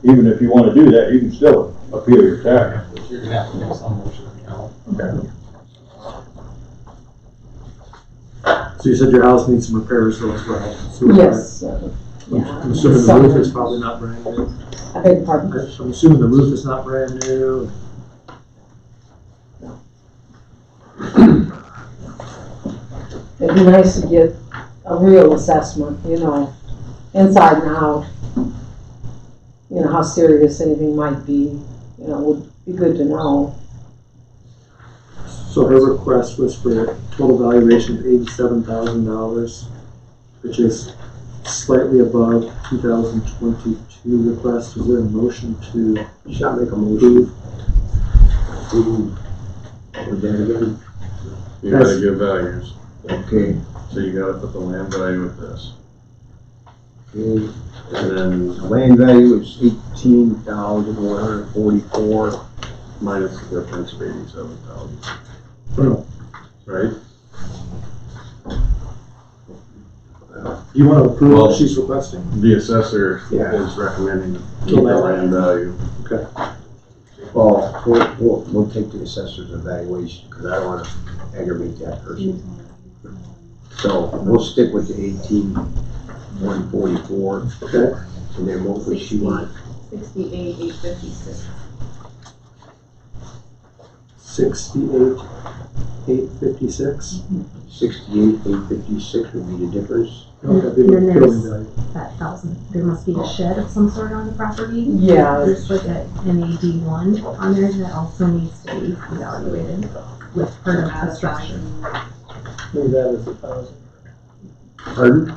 even if you want to do that, you can still appeal your tax. You're gonna have to make some motion, you know. Okay. So you said your house needs some repairs though as well? So Yes, yeah. I'm assuming the roof is probably not brand new. I beg your pardon? I'm assuming the roof is not brand new. It'd be nice to get a real assessment, inside and out. How serious anything might be, would be good to know. So her request was for a total valuation of $87,000, which is slightly above 2022 request. Is there a motion to? Shall make a motion to, with that again? You gotta give values, Okay, so you gotta put the land value with this. okay. And then The land value is 18,144. minus the difference of 87,000, Oh, right? you want to approve Well- what she's requesting? The assessor Yeah. is recommending to keep the land value. Well, we'll take the assessor's evaluation, because I don't want to aggravate that person. So we'll stick with the 18,144. Okay. And then what would she want? 68,856. 68,856. 68,856 would be the difference. Okay, be the And then building there's value. that there must be a shed of some sort on the property. Yeah. There's like an AD1 on there that also needs to be evaluated with part of the structure. Leave that as 1,000. Pardon?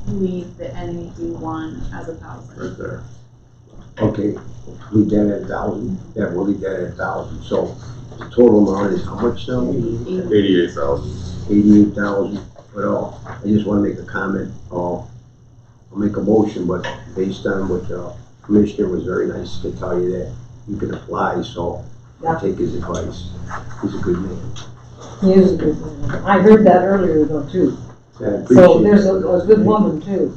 Leave the NAD1 as 1,000. Right there. Okay, leave that at 1,000. Yeah, we'll leave that at 1,000. So the total amount is how much now? 88,000. 88,000. But I just want to make a comment. I'll make a motion, but based on what the commissioner was very nice to tell you that you can apply, so I'll take his advice. He's a good man. He is a good man. I heard that earlier though too. I appreciate So there's that. a good woman too.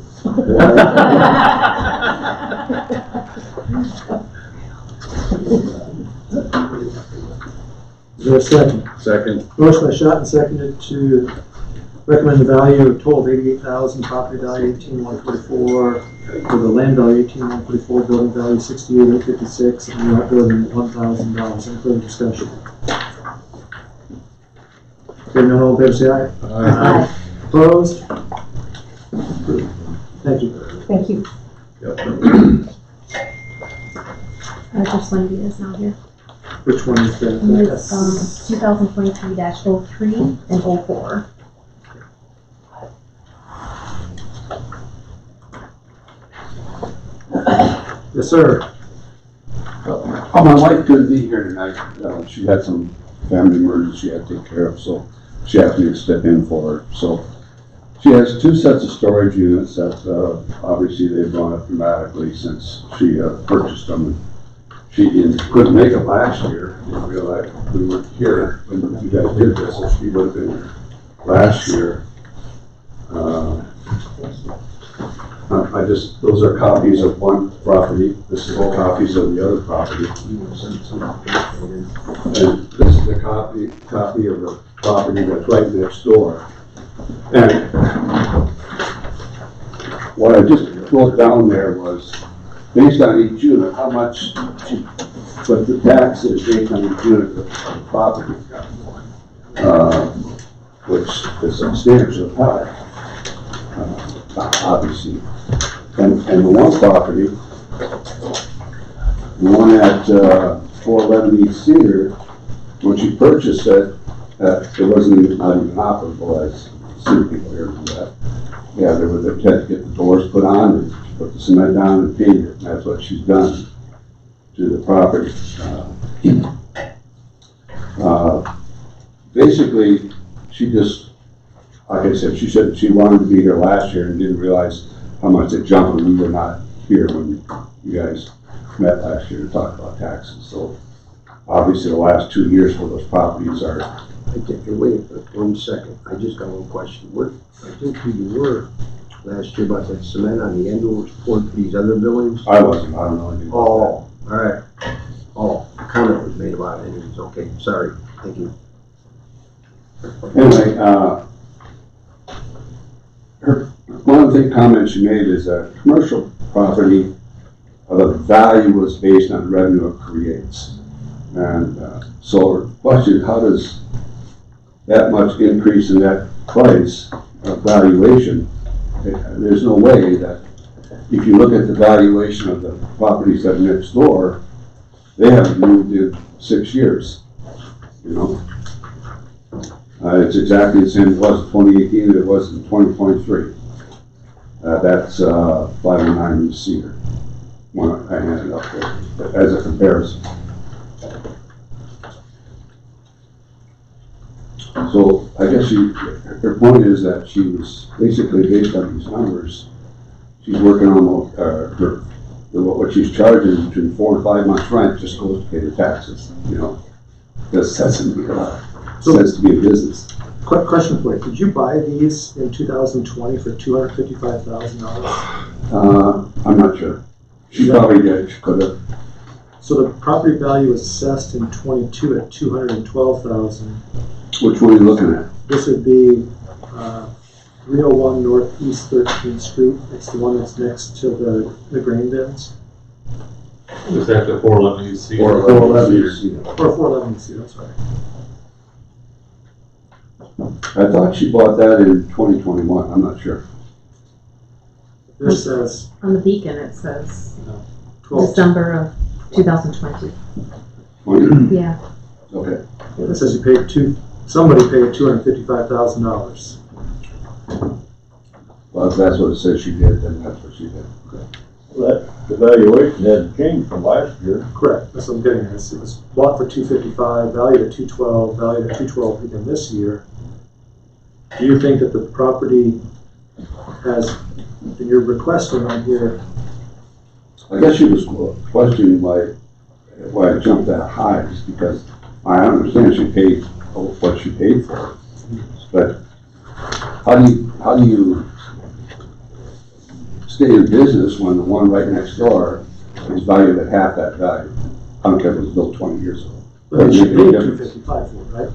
Is there a second? Second, Motion by Schott and seconded to recommend the value of total of 88,000, property value 18,144, for the land value 18,144, building value 68,856, and not more than $1,000. Any further discussion? Hearing none, all in favor say aye. Aye. Opposed? Approved. Thank you. Thank you. I just want to be this out here. Which one is that? It's 2023-03 and 04. Yes, sir. My wife couldn't be here tonight. She had some family emergency she had to take care of, so she asked me to step in for her. So she has 2 sets of storage units that obviously they've gone up dramatically since she purchased them. She couldn't make it last year. Didn't realize we were here when you guys did this, so she would have been here last year. Those are copies of one property. This is all copies of the other property. And this is a copy of the property that's right next door. And what I just wrote down there was, based on each unit, how much, but the tax is based on each unit of the property, which is substantially high. obviously. And the one property, the one at 411 East Cedar, when she purchased it, it wasn't even, not even operable, as some people here do that. Yeah, they had to get the doors put on and put the cement down and paint it, and that's what she's done to the property. Basically, she just, like I said she wanted to be here last year and didn't realize how much it jumped when we were not here when you guys met last year to talk about taxes. So obviously the last 2 years for those properties are. Wait 1 second, I just got one question. I think who you were last year about that cement on the end was poured for these other buildings? I wasn't, I don't know anything about Oh, all right. Oh, a comment was made about it anyways. Okay, sorry. Thank you. that. Anyway, one of the comments she made is that commercial property, the value was based on revenue it creates. And so her question, how does that much increase in that price of valuation? There's no way that if you look at the valuation of the properties that are next door, they haven't moved in 6 years, you know? It's exactly the same it was in 2018 as it was in 2023. That's 509 East Cedar. One I handed up there as a comparison. So I guess her point is that she was basically, based on these numbers, she's working on what she's charging between 4 and 5 months rent just goes to pay the taxes, you know. This doesn't make a lot of sense to be a business. Quick question for you. Did you buy these in 2020 for $255,000? I'm not sure. She probably did. She could have. So the property value was assessed in 22 at $212,000. Which one are you looking at? This would be 301 Northeast 13th Street. It's the one that's next to the grain bins. It's actually 411 East Cedar. 411 East Cedar. Or 411 East Cedar, that's right. I thought she bought that in 2021. I'm not sure. This says On the beacon, it says 12. December of 2020. 20? Yeah. Okay. It says somebody paid $255,000. Well, if that's what it says she did, then that's what she did. Okay. That, the valuation hasn't changed from last year. Correct. That's what I'm getting at. It was bought for $255,000, valued at $212,000, valued at $212,000 again this year. Do you think that the property has, and you're requesting on here? I guess she was questioning why it jumped that high, just because I understand she paid what she paid for it. But how do you stay in business when the one right next door is valued at half that value? I don't care if it was built 20 years ago. But she paid $255,000 for it, right?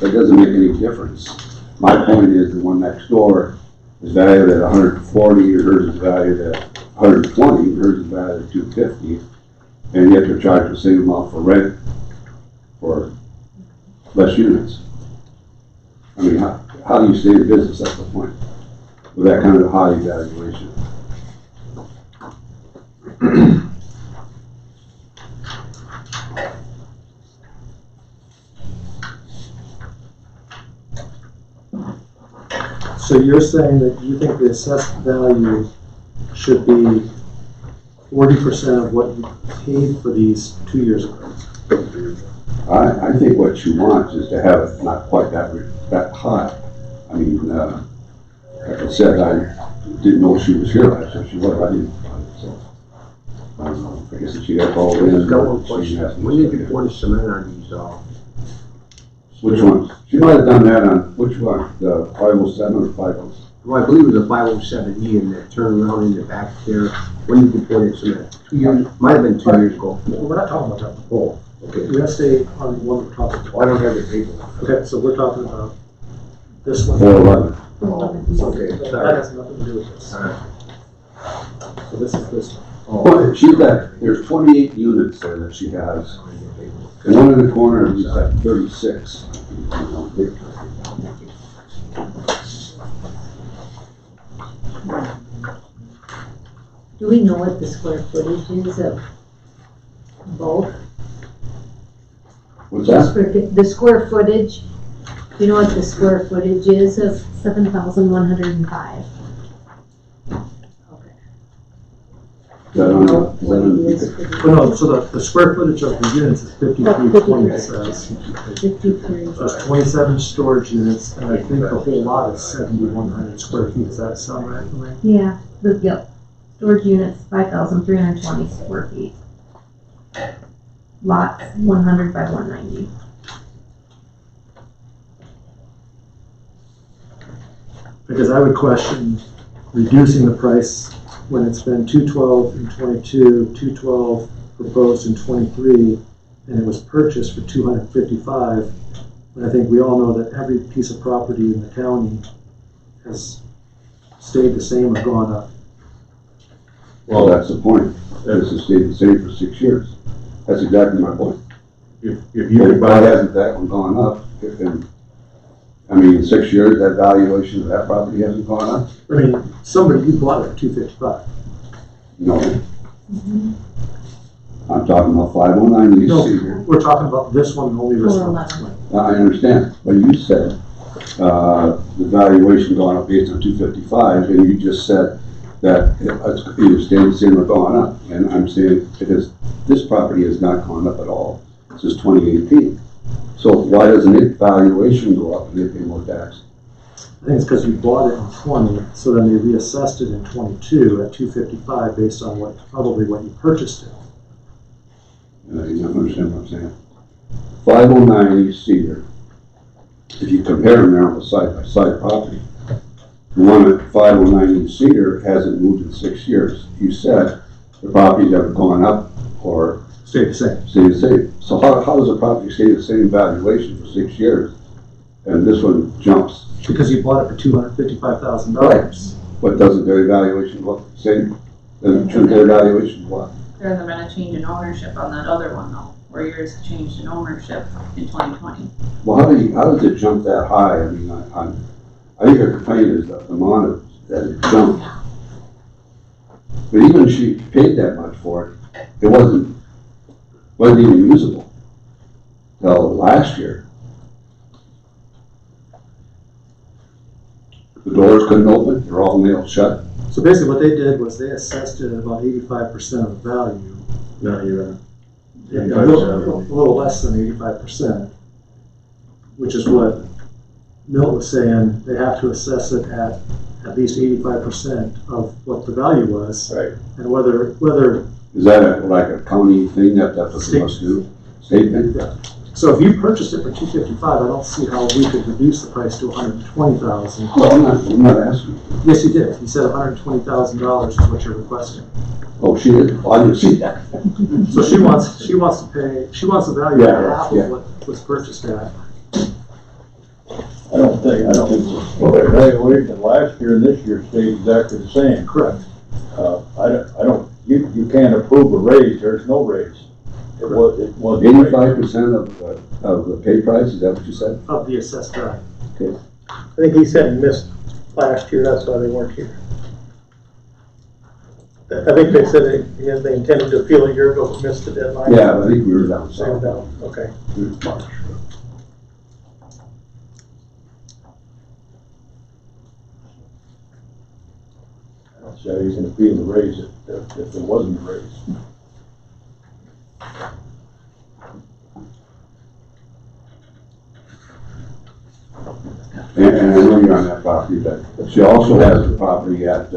It doesn't make any difference. My point is the one next door is valued at 140, hers is valued at 120, hers is valued at 250, and yet they're charged the same amount for rent for less units. I mean, how do you stay in business? That's the point. With that kind of high valuation. So you're saying that you think the assessed value should be 40% of what you paid for these 2 years ago? I think what she wants is to have it not quite that high. I mean, like I said, I didn't know she was here last year. She was. I didn't. So I don't know. I guess she got called in. I've got one question. When did you pour the cement on these? Which one? She might have done that on which one? The 507 or 507? Well, I believe it was a 507E in that turnaround in the back there. When did you pour that cement? 2 years? Might have been 2 years ago. We're not talking about that. Oh, okay. We have to stay on the one we're talking about. Well, I don't have the paper. Okay, so we're talking about this one. 411. Okay, That sorry. has nothing to do with this. Alright. So this is this one. Well, she's got, there's 28 units there that she has. And one in the corner is at 36. Do we know what the square footage is of both? What's that? The square footage, do you know what the square footage is of? 7,105. Is that on, No, is that what on? it is for the- Well, no, so the square footage of the units is 5320, it says. 53. So it's 27 storage units, and I think the whole lot is 7,100 square feet. Does that sound right, Elaine? Yeah, yep. Storage units, 5,320 square feet. Lots, 100 by 190. Because I would question reducing the price when it's been 212 in 22, 212 proposed in 23, and it was purchased for 255. And I think we all know that every piece of property in the county has stayed the same or gone up. Well, that's the point. This has stayed the same for 6 years. That's exactly my point. If you Why could buy that, hasn't that one gone up? I mean, in 6 years, that valuation of that property hasn't gone up? I mean, you bought it for 255. No. I'm talking about 509 East No, Cedar. we're talking about this one, and only this one. I understand, but you said, the valuation gone up based on 255, and you just said that it's either staying the same or gone up. And I'm saying, this property has not gone up at all since 2018. So why doesn't its valuation go up and they pay more tax? I think it's because you bought it in 20, so then they reassessed it in 22 at 255 based on probably what you purchased it. You don't understand what I'm saying? 509 East Cedar, if you compare them now with side-by-side property, the one at 509 East Cedar hasn't moved in 6 years. You said the properties have gone up or Stay the same. stay the same. So how does a property stay the same valuation for 6 years and this one jumps? Because you bought it for $255,000. But doesn't their valuation go up the same? Shouldn't their valuation go up? There hasn't been a change in ownership on that other one though, where yours changed in ownership in 2020. Well, how does it jump that high? I mean, I think her complaint is the amount of that it jumped. But even if she paid that much for it, it wasn't even usable till last year. The doors couldn't open, they're all nailed shut. So basically what they did was they assessed it at about 85% of the value. not even, A little less than 85%, which is what Milt was saying. They have to assess it at least 85% of what the value was. Right. And whether Is that like a county thing that's what they must do? State thing? Yeah. So if you purchased it for $255, I don't see how we could reduce the price to $120,000. Well, I'm not asking. Yes, you did. You said $120,000 is what you're requesting. Oh, she did? Well, I didn't see that. So she wants the value Yeah, of half yeah. of what was purchased at. I don't think, well, their valuation last year and this year stayed exactly the same. Correct. You can't approve a raise, there's no raise. It was. 85% of the pay price, is that what you said? Of the assessed value. I think he said he missed last year, that's why they weren't here. I think they said they intended to appeal a year ago, but missed the deadline. Yeah, I think we were down They were south. down, okay. March. I don't see how you can appeal the raise if there wasn't a raise. And I know you're on that property, but she also has a property at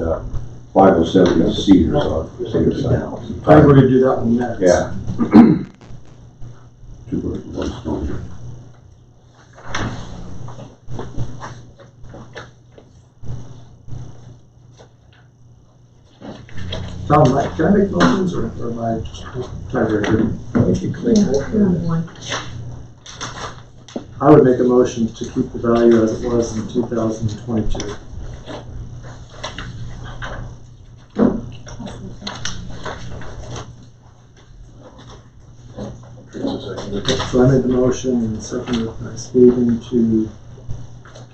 507 Cedar, so Cedar side. I think we're gonna do that one next. Yeah. Two birds with one stone. Tom, can I make motions or am I just tiebreaker? I think you can make more. I would make a motion to keep the value as it was in 2022. So I made the motion and seconded by Stephen to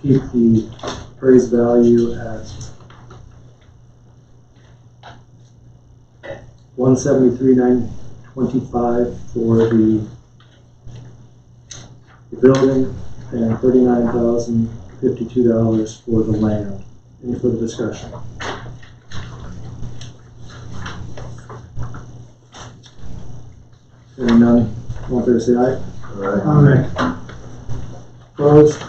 keep the appraised value at $173,925 for the building and $39,052 for the land. Any further discussion? Hearing none, all in favor say aye. Aye. Opposed?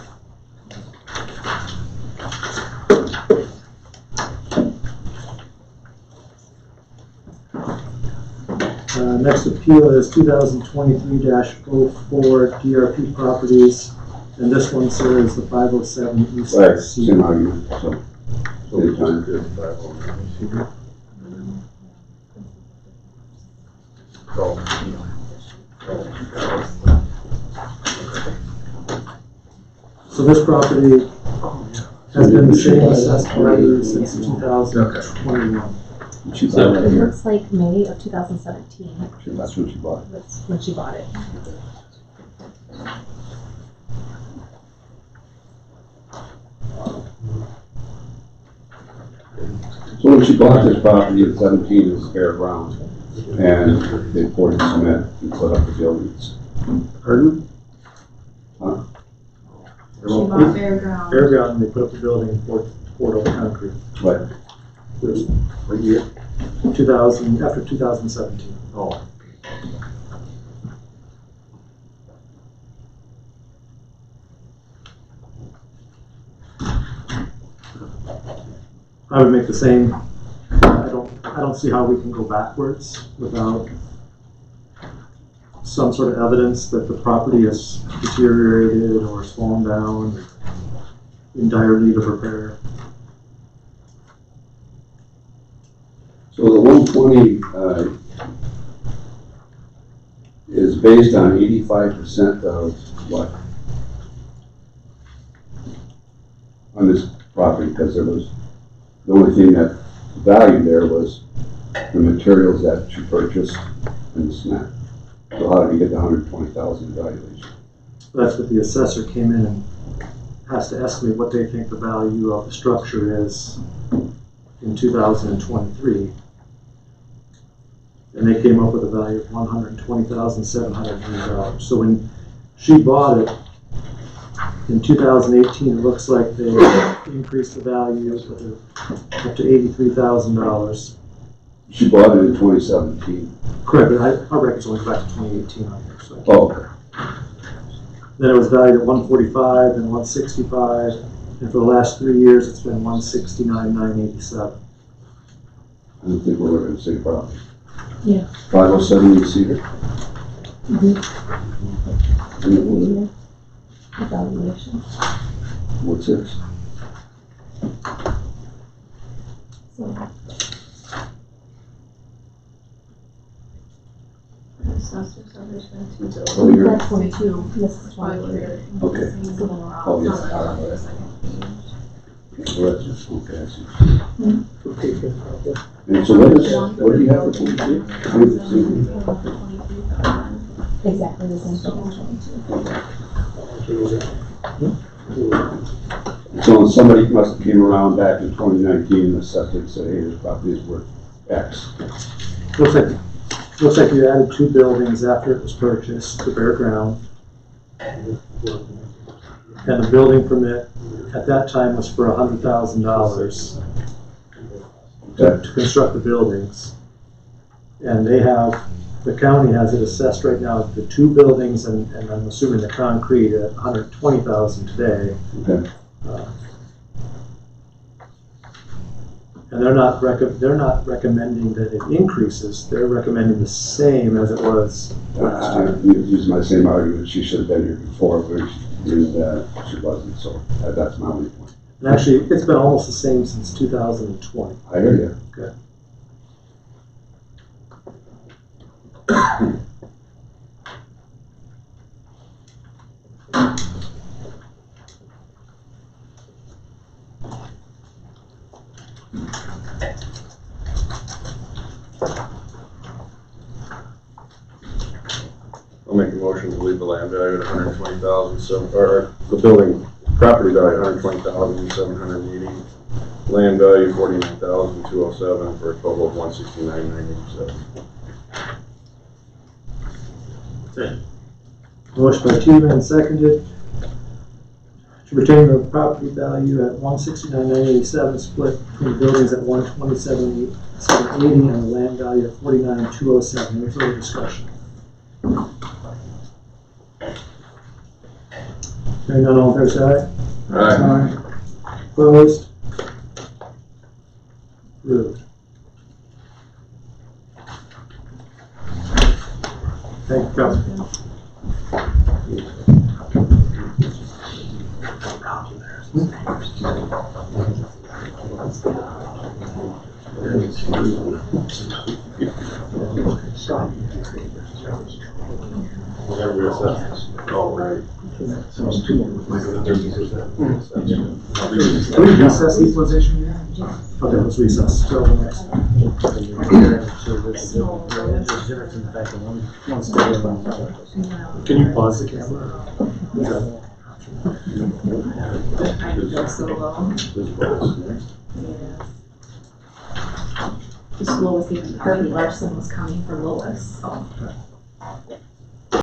Next appeal is 2023-04 DRP Properties, and this one, sir, is the 507 East. Right, same argument, so. Same time. So this property has been the same assessed value since 2021. She It bought it. looks like May of 2017. That's when she bought it. That's when she bought it. So when she bought this property in 17, it was bare ground, and they poured cement and put up the buildings. Pardon? Huh? She bought bare ground. Bare ground, and they put up the building and poured over concrete. Right. What year? 2000, after 2017. Oh. I would make the same. I don't see how we can go backwards without some sort of evidence that the property has deteriorated or has fallen down, in dire need of repair. So the 120 is based on 85% of what? On this property, because there was, the only thing that valued there was the materials that she purchased and the cement. So how did you get the 120,000 valuation? That's what the assessor came in and has to estimate what they think the value of the structure is in 2023. And they came up with a value of $120,703. So when she bought it in 2018, it looks like they increased the value up to $83,000. She bought it in 2017. Correct, but our records only go back to 2018 on here. So. Oh, okay. Then it was valued at 145, then 165, and for the last 3 years, it's been 169,987. I don't think we're looking at the same property. Yeah. 507 in Cedar? Mm-hmm. And what was it? Evaluation. What's this? So, Assessors, so there's been two bills. Oh, you're, that's 22. This is Why was 23. it? Okay. So then we're off. Oh, yes. It's on the second page. well, that's just, okay, I see. Okay, good. And so what do you have for 23? Exactly the same thing. So somebody must have came around back in 2019 and assessed it and said, hey, this property is worth X. Looks like you added 2 buildings after it was purchased, the bare ground. And the building permit at that time was for $100,000 to construct the buildings. And they have, the county has it assessed right now, the 2 buildings and I'm assuming the concrete at $120,000 today. Okay. And they're not recommending that it increases. They're recommending the same as it was last year. Using my same argument, she should have been here before, but she wasn't, so that's my only point. And actually, it's been almost the same since 2020. I hear you. Okay. I'll make a motion to leave the land value at 120,000, or the building property value at 120,780, land value 49,207 for a total of 169,987. Motion by Teeman and seconded to retain the property value at 169,987, split between buildings at 127,780 and the land value at 49,207. Any further discussion? Hearing none, all in favor, say aye. Aye. Opposed? Approved. Thank you, Councilman. Can we recess equalization here? Okay, let's recess till the next. Can you pause the camera? I feel so low. Just Lois, even Harvey Larson was coming for Lois, so.